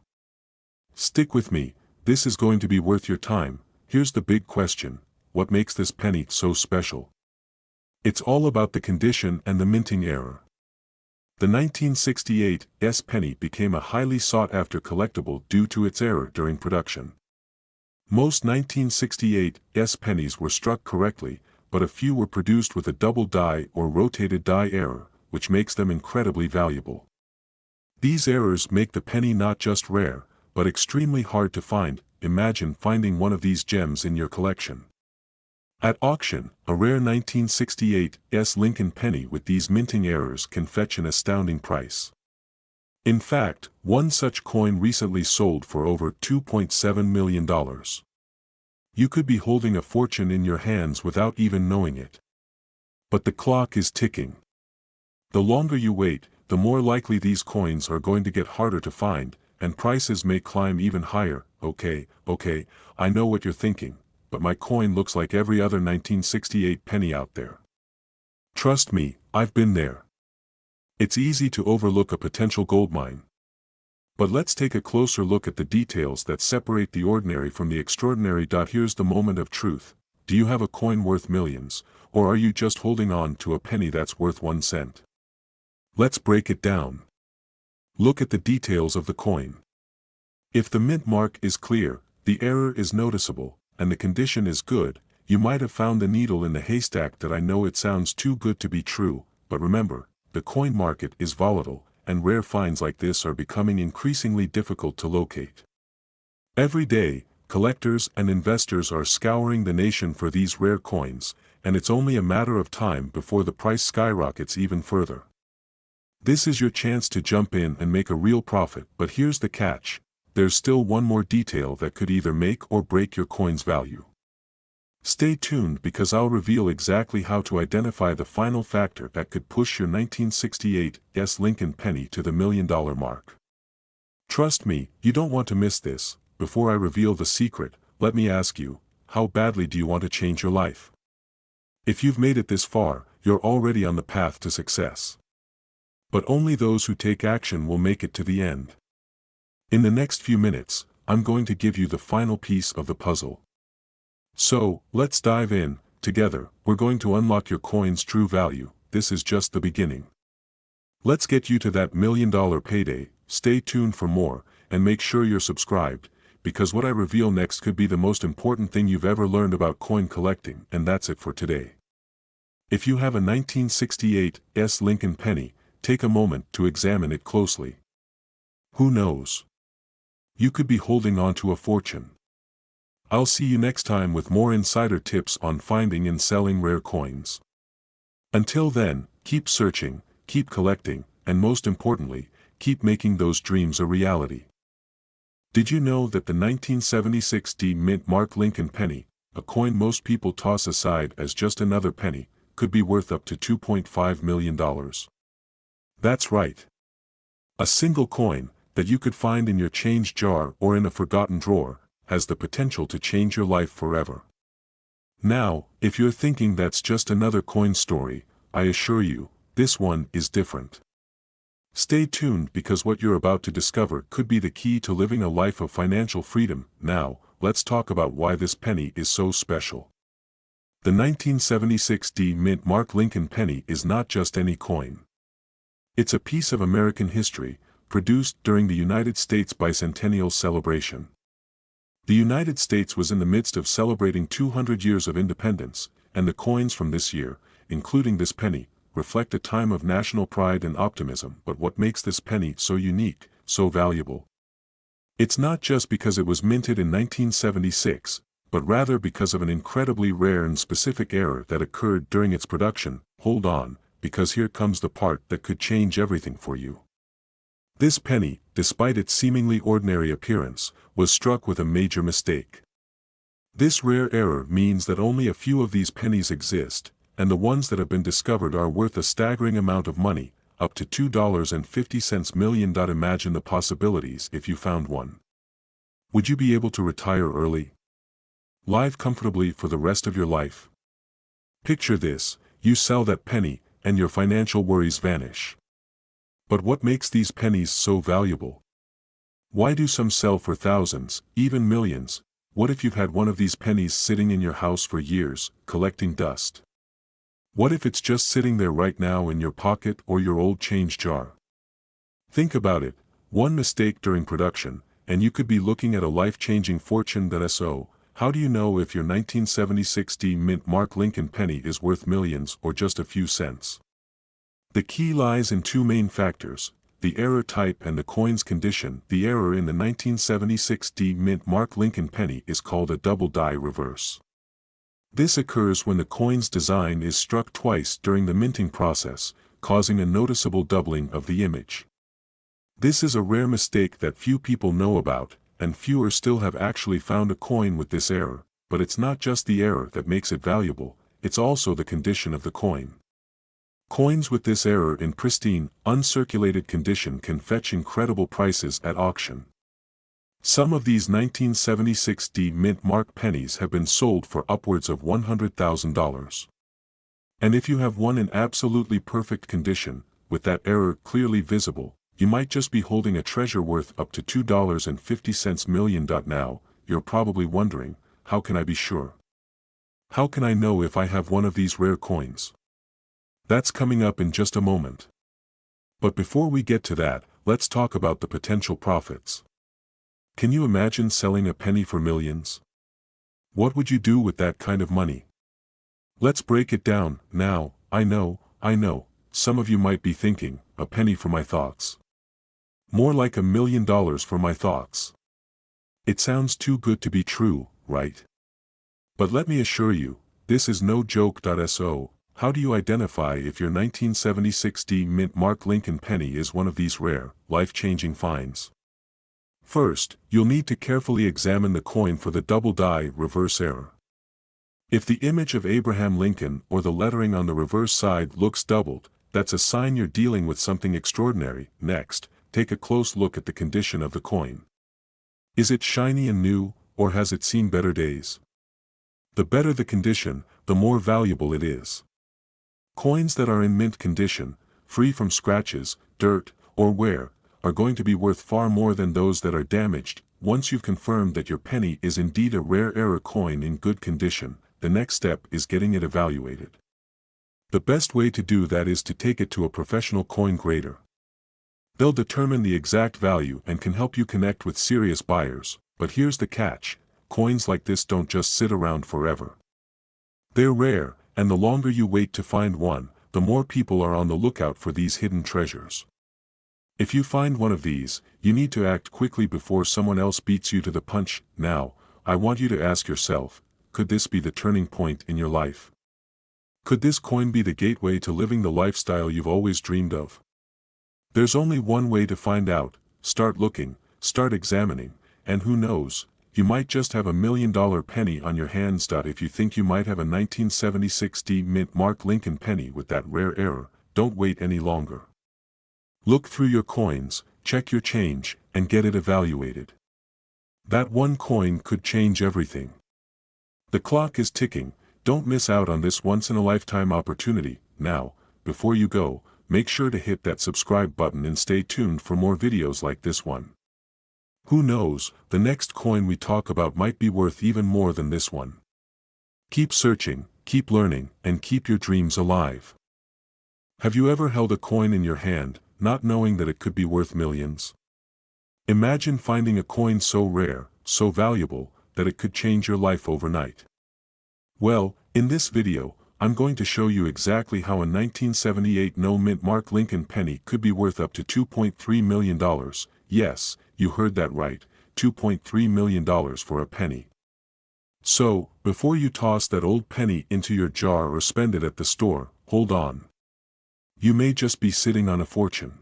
Stick with me, this is going to be worth your time. Here's the big question, what makes this penny so special? It's all about the condition and the minting error. The 1968 S penny became a highly sought-after collectible due to its error during production. Most 1968 S pennies were struck correctly, but a few were produced with a double die or rotated die error, which makes them incredibly valuable. These errors make the penny not just rare, but extremely hard to find. Imagine finding one of these gems in your collection. At auction, a rare 1968 S Lincoln penny with these minting errors can fetch an astounding price. In fact, one such coin recently sold for over $2.7 million. You could be holding a fortune in your hands without even knowing it. But the clock is ticking. The longer you wait, the more likely these coins are going to get harder to find, and prices may climb even higher. Okay, I know what you're thinking, but my coin looks like every other 1968 penny out there. Trust me, I've been there. It's easy to overlook a potential gold mine. But let's take a closer look at the details that separate the ordinary from the extraordinary. Here's the moment of truth. Do you have a coin worth millions, or are you just holding on to a penny that's worth 1 cent? Let's break it down. Look at the details of the coin. If the mint mark is clear, the error is noticeable, and the condition is good, you might have found the needle in the haystack. I know it sounds too good to be true, but remember, the coin market is volatile, and rare finds like this are becoming increasingly difficult to locate. Every day, collectors and investors are scouring the nation for these rare coins, and it's only a matter of time before the price skyrockets even further. This is your chance to jump in and make a real profit. But here's the catch: there's still one more detail that could either make or break your coin's value. Stay tuned, because I'll reveal exactly how to identify the final factor that could push your 1968 Lincoln penny to the $1 million mark. Trust me, you don't want to miss this. Before I reveal the secret, let me ask you, how badly do you want to change your life? If you've made it this far, you're already on the path to success. But only those who take action will make it to the end. In the next few minutes, I'm going to give you the final piece of the puzzle. So, let's dive in. Together, we're going to unlock your coin's true value. This is just the beginning. Let's get you to that $1 million payday. Stay tuned for more, and make sure you're subscribed, because what I reveal next could be the most important thing you've ever learned about coin collecting. And that's it for today. If you have a 1968 Lincoln penny, take a moment to examine it closely. Who knows? You could be holding on to a fortune. I'll see you next time with more insider tips on finding and selling rare coins. Until then, keep searching, keep collecting, and most importantly, keep making those dreams a reality. Did you know that the 1976 mint mark Lincoln penny, a coin most people toss aside as just another penny, could be worth up to $2.5 million? That's right. A single coin, that you could find in your change jar or in a forgotten drawer, has the potential to change your life forever. Now, if you're thinking that's just another coin story, I assure you, this one is different. Stay tuned, because what you're about to discover could be the key to living a life of financial freedom. Now, let's talk about why this penny is so special. The 1976 mint mark Lincoln penny is not just any coin. It's a piece of American history, produced during the United States bicentennial celebration. The United States was in the midst of celebrating 200 years of independence, and the coins from this year, including this penny, reflect a time of national pride and optimism. But what makes this penny so unique, so valuable? It's not just because it was minted in 1976, but rather because of an incredibly rare and specific error that occurred during its production. Hold on, because here comes the part that could change everything for you. This penny, despite its seemingly ordinary appearance, was struck with a major mistake. This rare error means that only a few of these pennies exist, and the ones that have been discovered are worth a staggering amount of money, up to $2.50 million. Imagine the possibilities if you found one. Would you be able to retire early? Live comfortably for the rest of your life? Picture this: you sell that penny, and your financial worries vanish. But what makes these pennies so valuable? Why do some sell for thousands, even millions? What if you've had one of these pennies sitting in your house for years, collecting dust? What if it's just sitting there right now in your pocket or your old change jar? Think about it: one mistake during production, and you could be looking at a life-changing fortune. So, how do you know if your 1976 mint mark Lincoln penny is worth millions or just a few cents? The key lies in two main factors: the error type and the coin's condition. The error in the 1976 mint mark Lincoln penny is called a double die reverse. This occurs when the coin's design is struck twice during the minting process, causing a noticeable doubling of the image. This is a rare mistake that few people know about, and fewer still have actually found a coin with this error, but it's not just the error that makes it valuable, it's also the condition of the coin. Coins with this error in pristine, uncirculated condition can fetch incredible prices at auction. Some of these 1976 D mint mark pennies have been sold for upwards of $100,000. And if you have one in absolutely perfect condition, with that error clearly visible, you might just be holding a treasure worth up to $2.50 million. Now, you're probably wondering, how can I be sure? How can I know if I have one of these rare coins? That's coming up in just a moment. But before we get to that, let's talk about the potential profits. Can you imagine selling a penny for millions? What would you do with that kind of money? Let's break it down. Now, I know, some of you might be thinking, a penny for my thoughts. More like $1 million for my thoughts. It sounds too good to be true, right? But let me assure you, this is no joke. So, how do you identify if your 1976 D mint mark Lincoln penny is one of these rare, life-changing finds? First, you'll need to carefully examine the coin for the double die reverse error. If the image of Abraham Lincoln or the lettering on the reverse side looks doubled, that's a sign you're dealing with something extraordinary. Next, take a close look at the condition of the coin. Is it shiny and new, or has it seen better days? The better the condition, the more valuable it is. Coins that are in mint condition, free from scratches, dirt, or wear, are going to be worth far more than those that are damaged. Once you've confirmed that your penny is indeed a rare error coin in good condition, the next step is getting it evaluated. The best way to do that is to take it to a professional coin grader. They'll determine the exact value and can help you connect with serious buyers, but here's the catch: coins like this don't just sit around forever. They're rare, and the longer you wait to find one, the more people are on the lookout for these hidden treasures. If you find one of these, you need to act quickly before someone else beats you to the punch. Now, I want you to ask yourself, could this be the turning point in your life? Could this coin be the gateway to living the lifestyle you've always dreamed of? There's only one way to find out: start looking, start examining, and who knows, you might just have $1 million penny on your hands. If you think you might have a 1976 D mint mark Lincoln penny with that rare error, don't wait any longer. Look through your coins, check your change, and get it evaluated. That one coin could change everything. The clock is ticking. Don't miss out on this once-in-a-lifetime opportunity. Now, before you go, make sure to hit that subscribe button and stay tuned for more videos like this one. Who knows, the next coin we talk about might be worth even more than this one. Keep searching, keep learning, and keep your dreams alive. Have you ever held a coin in your hand, not knowing that it could be worth millions? Imagine finding a coin so rare, so valuable, that it could change your life overnight. Well, in this video, I'm going to show you exactly how a 1978 no mint mark Lincoln penny could be worth up to $2.3 million. Yes, you heard that right, $2.3 million for a penny. So, before you toss that old penny into your jar or spend it at the store, hold on. You may just be sitting on a fortune.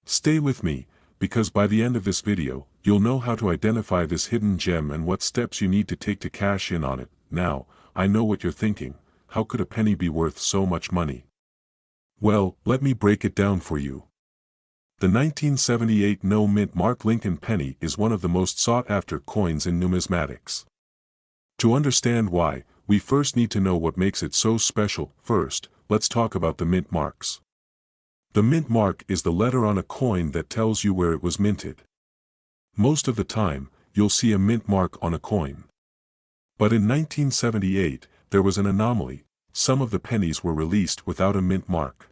Stay with me, because by the end of this video, you'll know how to identify this hidden gem and what steps you need to take to cash in on it. Now, I know what you're thinking: how could a penny be worth so much money? Well, let me break it down for you. The 1978 no mint mark Lincoln penny is one of the most sought-after coins in numismatics. To understand why, we first need to know what makes it so special. First, let's talk about the mint marks. The mint mark is the letter on a coin that tells you where it was minted. Most of the time, you'll see a mint mark on a coin. But in 1978, there was an anomaly: some of the pennies were released without a mint mark.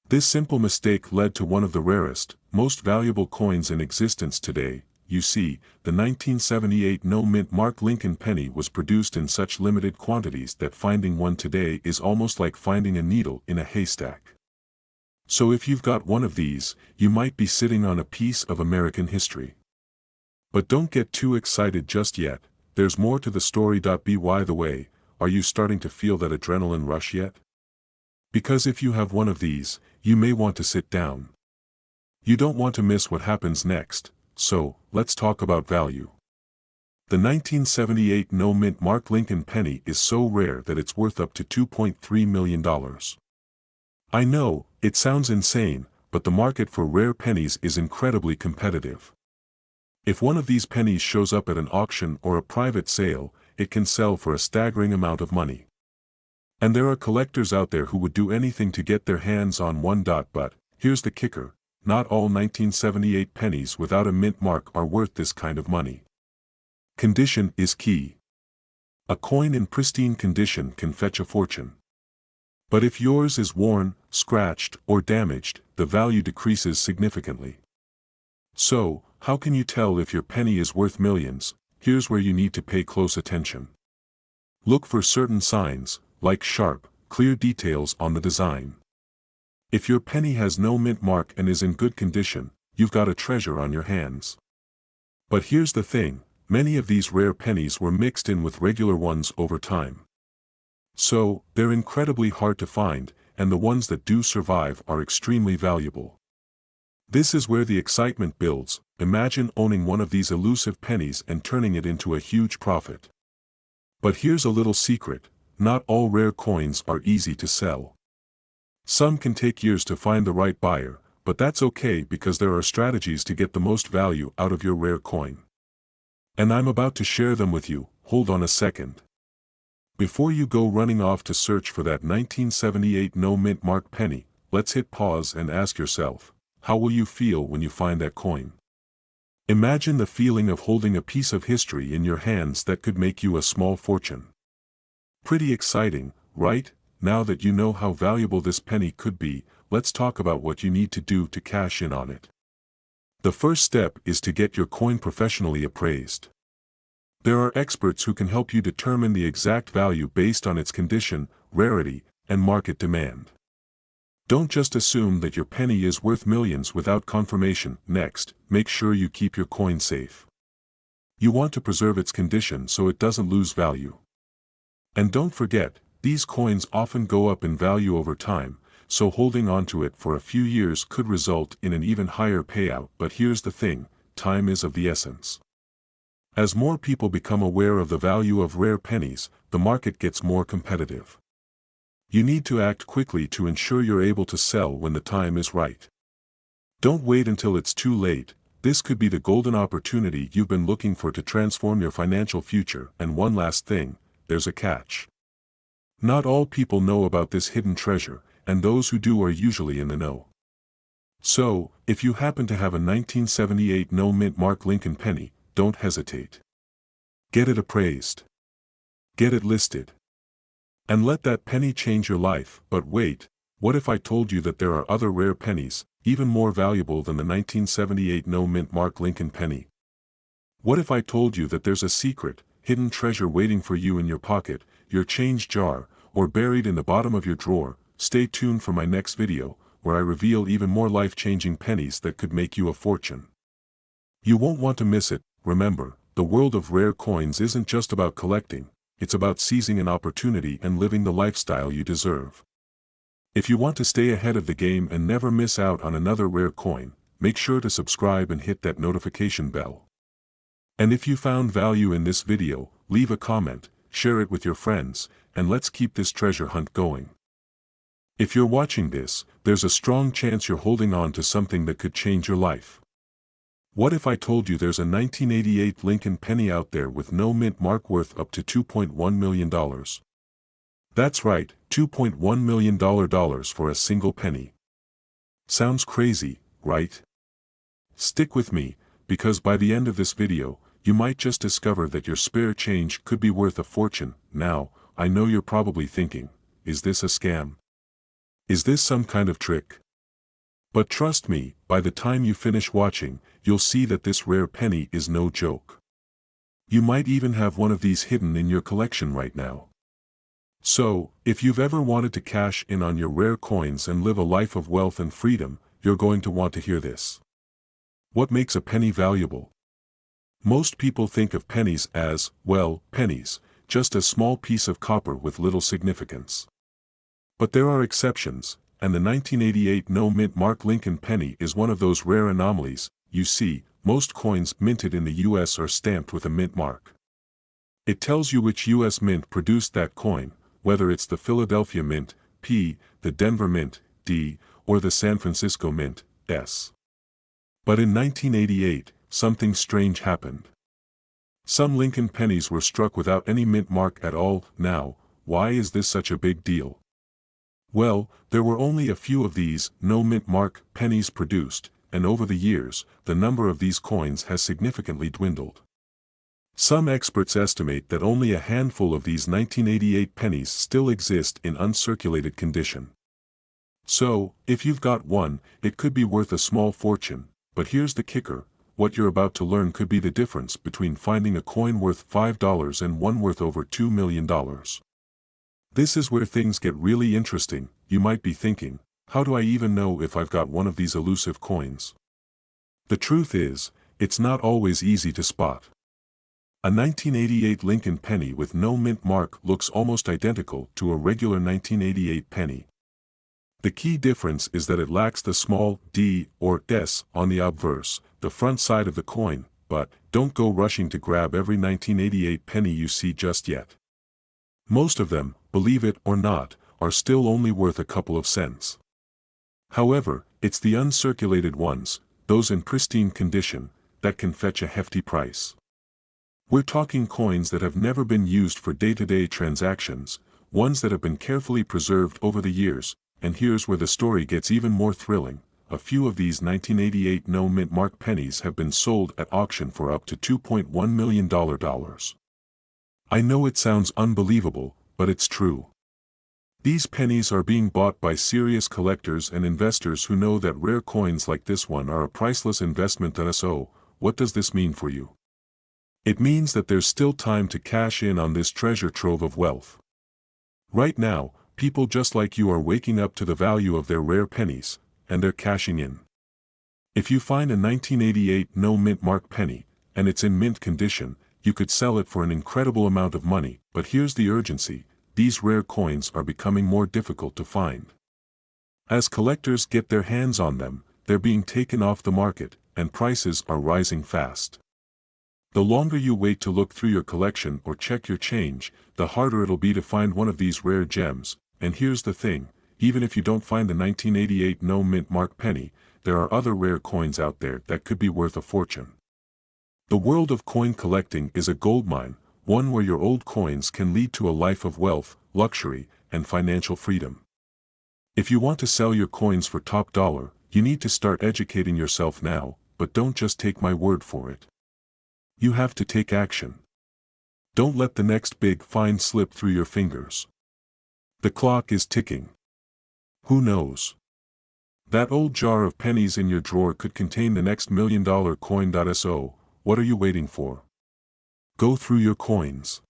This simple mistake led to one of the rarest, most valuable coins in existence today. You see, the 1978 no mint mark Lincoln penny was produced in such limited quantities that finding one today is almost like finding a needle in a haystack. So if you've got one of these, you might be sitting on a piece of American history. But don't get too excited just yet, there's more to the story. By the way, are you starting to feel that adrenaline rush yet? Because if you have one of these, you may want to sit down. You don't want to miss what happens next, so let's talk about value. The 1978 no-mint Mark Lincoln penny is so rare that it's worth up to $2.3 million. I know, it sounds insane, but the market for rare pennies is incredibly competitive. If one of these pennies shows up at an auction or a private sale, it can sell for a staggering amount of money. And there are collectors out there who would do anything to get their hands on one. But here's the kicker, not all 1978 pennies without a mint mark are worth this kind of money. Condition is key. A coin in pristine condition can fetch a fortune. But if yours is worn, scratched, or damaged, the value decreases significantly. So, how can you tell if your penny is worth millions? Here's where you need to pay close attention. Look for certain signs, like sharp, clear details on the design. If your penny has no mint mark and is in good condition, you've got a treasure on your hands. But here's the thing, many of these rare pennies were mixed in with regular ones over time. So, they're incredibly hard to find, and the ones that do survive are extremely valuable. This is where the excitement builds. Imagine owning one of these elusive pennies and turning it into a huge profit. But here's a little secret, not all rare coins are easy to sell. Some can take years to find the right buyer, but that's okay because there are strategies to get the most value out of your rare coin. And I'm about to share them with you. Hold on a second. Before you go running off to search for that 1978 no-mint mark penny, let's hit pause and ask yourself, how will you feel when you find that coin? Imagine the feeling of holding a piece of history in your hands that could make you a small fortune. Pretty exciting, right? Now that you know how valuable this penny could be, let's talk about what you need to do to cash in on it. The first step is to get your coin professionally appraised. There are experts who can help you determine the exact value based on its condition, rarity, and market demand. Don't just assume that your penny is worth millions without confirmation. Next, make sure you keep your coin safe. You want to preserve its condition so it doesn't lose value. And don't forget, these coins often go up in value over time, so holding on to it for a few years could result in an even higher payout. But here's the thing, time is of the essence. As more people become aware of the value of rare pennies, the market gets more competitive. You need to act quickly to ensure you're able to sell when the time is right. Don't wait until it's too late. This could be the golden opportunity you've been looking for to transform your financial future. And one last thing, there's a catch. Not all people know about this hidden treasure, and those who do are usually in the know. So, if you happen to have a 1978 no-mint Mark Lincoln penny, don't hesitate. Get it appraised. Get it listed. And let that penny change your life. But wait, what if I told you that there are other rare pennies, even more valuable than the 1978 no-mint Mark Lincoln penny? What if I told you that there's a secret, hidden treasure waiting for you in your pocket, your change jar, or buried in the bottom of your drawer? Stay tuned for my next video, where I reveal even more life-changing pennies that could make you a fortune. You won't want to miss it. Remember, the world of rare coins isn't just about collecting, it's about seizing an opportunity and living the lifestyle you deserve. If you want to stay ahead of the game and never miss out on another rare coin, make sure to subscribe and hit that notification bell. And if you found value in this video, leave a comment, share it with your friends, and let's keep this treasure hunt going. If you're watching this, there's a strong chance you're holding on to something that could change your life. What if I told you there's a 1988 Lincoln penny out there with no mint mark worth up to $2.1 million? That's right, $2.1 million for a single penny. Sounds crazy, right? Stick with me, because by the end of this video, you might just discover that your spare change could be worth a fortune. Now, I know you're probably thinking, is this a scam? Is this some kind of trick? But trust me, by the time you finish watching, you'll see that this rare penny is no joke. You might even have one of these hidden in your collection right now. So, if you've ever wanted to cash in on your rare coins and live a life of wealth and freedom, you're going to want to hear this. What makes a penny valuable? Most people think of pennies as, well, pennies, just a small piece of copper with little significance. But there are exceptions, and the 1988 no-mint mark Lincoln penny is one of those rare anomalies. You see, most coins minted in the U.S. are stamped with a mint mark. It tells you which U.S. mint produced that coin, whether it's the Philadelphia Mint, P, the Denver Mint, D, or the San Francisco Mint, S. But in 1988, something strange happened. Some Lincoln pennies were struck without any mint mark at all. Now, why is this such a big deal? Well, there were only a few of these no mint mark pennies produced, and over the years, the number of these coins has significantly dwindled. Some experts estimate that only a handful of these 1988 pennies still exist in uncirculated condition. So, if you've got one, it could be worth a small fortune, but here's the kicker: what you're about to learn could be the difference between finding a coin worth $5 and one worth over $2 million. This is where things get really interesting. You might be thinking, how do I even know if I've got one of these elusive coins? The truth is, it's not always easy to spot. A 1988 Lincoln penny with no mint mark looks almost identical to a regular 1988 penny. The key difference is that it lacks the small d or s on the obverse, the front side of the coin, but don't go rushing to grab every 1988 penny you see just yet. Most of them, believe it or not, are still only worth a couple of cents. However, it's the uncirculated ones, those in pristine condition, that can fetch a hefty price. We're talking coins that have never been used for day-to-day transactions, ones that have been carefully preserved over the years, and here's where the story gets even more thrilling. A few of these 1988 no-mint mark pennies have been sold at auction for up to $2.1 million. I know it sounds unbelievable, but it's true. These pennies are being bought by serious collectors and investors who know that rare coins like this one are a priceless investment. So, what does this mean for you? It means that there's still time to cash in on this treasure trove of wealth. Right now, people just like you are waking up to the value of their rare pennies, and they're cashing in. If you find a 1988 no-mint mark penny, and it's in mint condition, you could sell it for an incredible amount of money. But here's the urgency: these rare coins are becoming more difficult to find. As collectors get their hands on them, they're being taken off the market, and prices are rising fast. The longer you wait to look through your collection or check your change, the harder it'll be to find one of these rare gems. And here's the thing: even if you don't find the 1988 no-mint mark penny, there are other rare coins out there that could be worth a fortune. The world of coin collecting is a goldmine, one where your old coins can lead to a life of wealth, luxury, and financial freedom. If you want to sell your coins for top dollar, you need to start educating yourself now, but don't just take my word for it. You have to take action. Don't let the next big find slip through your fingers. The clock is ticking. Who knows? That old jar of pennies in your drawer could contain the next $1 million coin. So, what are you waiting for? Go through your coins.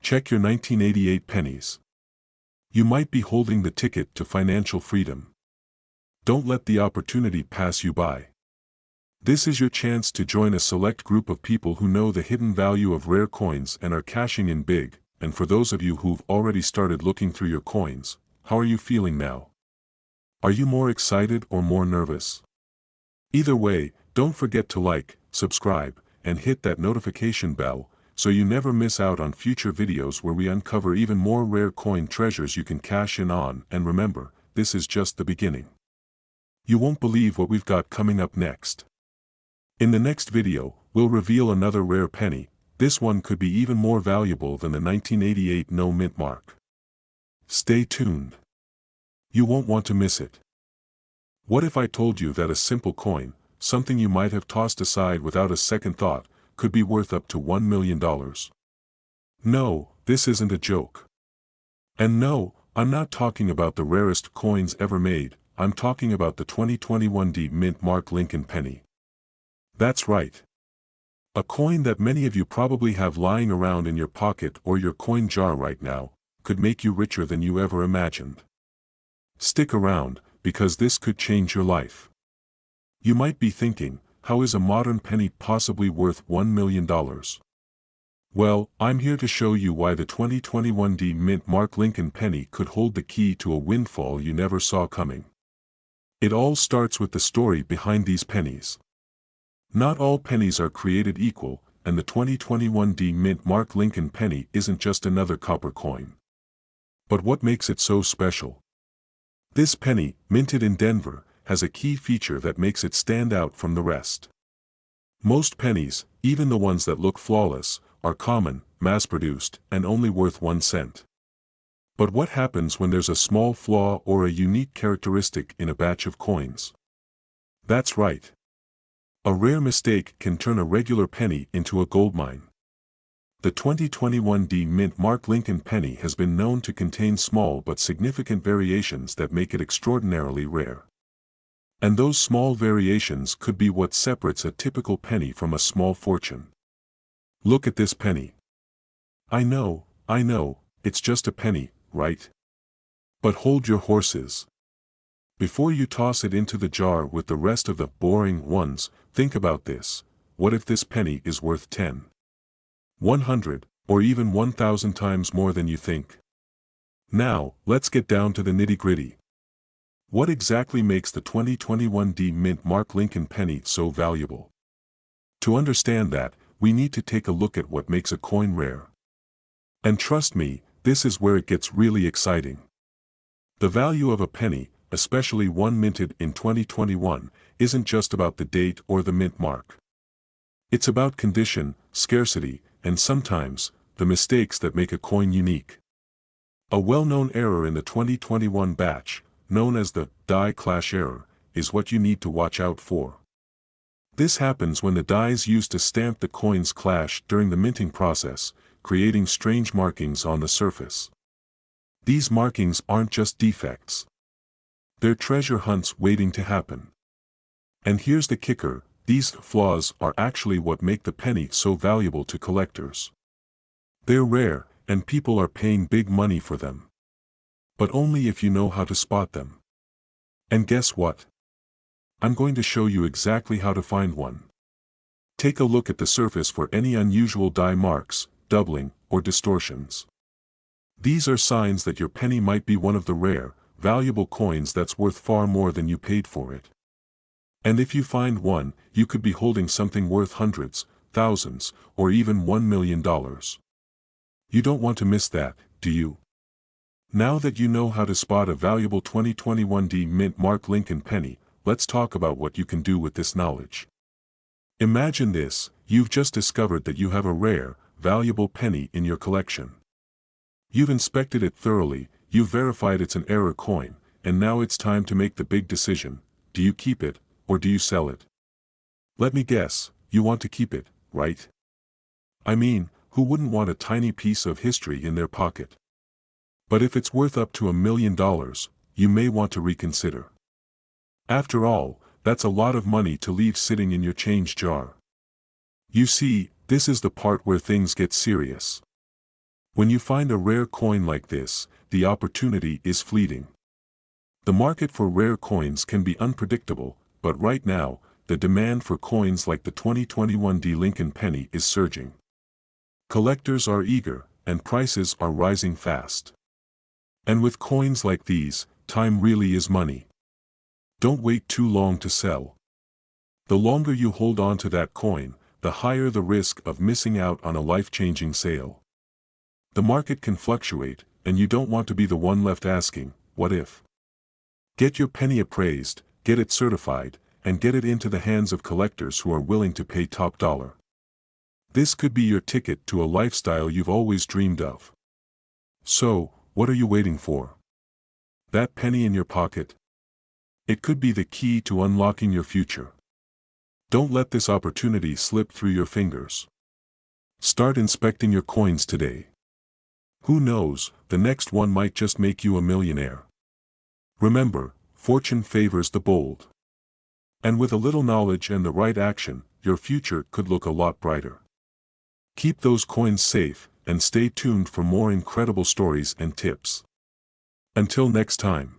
Check your 1988 pennies. You might be holding the ticket to financial freedom. Don't let the opportunity pass you by. This is your chance to join a select group of people who know the hidden value of rare coins and are cashing in big. And for those of you who've already started looking through your coins, how are you feeling now? Are you more excited or more nervous? Either way, don't forget to like, subscribe, and hit that notification bell, so you never miss out on future videos where we uncover even more rare coin treasures you can cash in on. And remember, this is just the beginning. You won't believe what we've got coming up next. In the next video, we'll reveal another rare penny. This one could be even more valuable than the 1988 no-mint mark. Stay tuned. You won't want to miss it. What if I told you that a simple coin, something you might have tossed aside without a second thought, could be worth up to $1 million? No, this isn't a joke. And no, I'm not talking about the rarest coins ever made. I'm talking about the 2021 D mint mark Lincoln penny. That's right. A coin that many of you probably have lying around in your pocket or your coin jar right now, could make you richer than you ever imagined. Stick around, because this could change your life. You might be thinking, how is a modern penny possibly worth $1 million? Well, I'm here to show you why the 2021 D Mint Mark Lincoln penny could hold the key to a windfall you never saw coming. It all starts with the story behind these pennies. Not all pennies are created equal, and the 2021 D Mint Mark Lincoln penny isn't just another copper coin. But what makes it so special? This penny, minted in Denver, has a key feature that makes it stand out from the rest. Most pennies, even the ones that look flawless, are common, mass-produced, and only worth 1 cent. But what happens when there's a small flaw or a unique characteristic in a batch of coins? That's right. A rare mistake can turn a regular penny into a goldmine. The 2021 D Mint Mark Lincoln penny has been known to contain small but significant variations that make it extraordinarily rare. And those small variations could be what separates a typical penny from a small fortune. Look at this penny. I know, it's just a penny, right? But hold your horses. Before you toss it into the jar with the rest of the boring ones, think about this. What if this penny is worth 10, 100, or even 1,000 times more than you think? Now, let's get down to the nitty-gritty. What exactly makes the 2021 D Mint Mark Lincoln penny so valuable? To understand that, we need to take a look at what makes a coin rare. And trust me, this is where it gets really exciting. The value of a penny, especially one minted in 2021, isn't just about the date or the mint mark. It's about condition, scarcity, and sometimes, the mistakes that make a coin unique. A well-known error in the 2021 batch, known as the die clash error, is what you need to watch out for. This happens when the dies used to stamp the coins clash during the minting process, creating strange markings on the surface. These markings aren't just defects. They're treasure hunts waiting to happen. And here's the kicker, these flaws are actually what make the penny so valuable to collectors. They're rare, and people are paying big money for them. But only if you know how to spot them. And guess what? I'm going to show you exactly how to find one. Take a look at the surface for any unusual die marks, doubling, or distortions. These are signs that your penny might be one of the rare, valuable coins that's worth far more than you paid for it. And if you find one, you could be holding something worth hundreds, thousands, or even $1 million. You don't want to miss that, do you? Now that you know how to spot a valuable 2021 D Mint Mark Lincoln penny, let's talk about what you can do with this knowledge. Imagine this, you've just discovered that you have a rare, valuable penny in your collection. You've inspected it thoroughly, you've verified it's an error coin, and now it's time to make the big decision. Do you keep it, or do you sell it? Let me guess, you want to keep it, right? I mean, who wouldn't want a tiny piece of history in their pocket? But if it's worth up to $1 million, you may want to reconsider. After all, that's a lot of money to leave sitting in your change jar. You see, this is the part where things get serious. When you find a rare coin like this, the opportunity is fleeting. The market for rare coins can be unpredictable, but right now, the demand for coins like the 2021 D Lincoln penny is surging. Collectors are eager, and prices are rising fast. And with coins like these, time really is money. Don't wait too long to sell. The longer you hold on to that coin, the higher the risk of missing out on a life-changing sale. The market can fluctuate, and you don't want to be the one left asking, what if? Get your penny appraised, get it certified, and get it into the hands of collectors who are willing to pay top dollar. This could be your ticket to a lifestyle you've always dreamed of. So, what are you waiting for? That penny in your pocket? It could be the key to unlocking your future. Don't let this opportunity slip through your fingers. Start inspecting your coins today. Who knows, the next one might just make you a millionaire. Remember, fortune favors the bold. And with a little knowledge and the right action, your future could look a lot brighter. Keep those coins safe, and stay tuned for more incredible stories and tips. Until next time.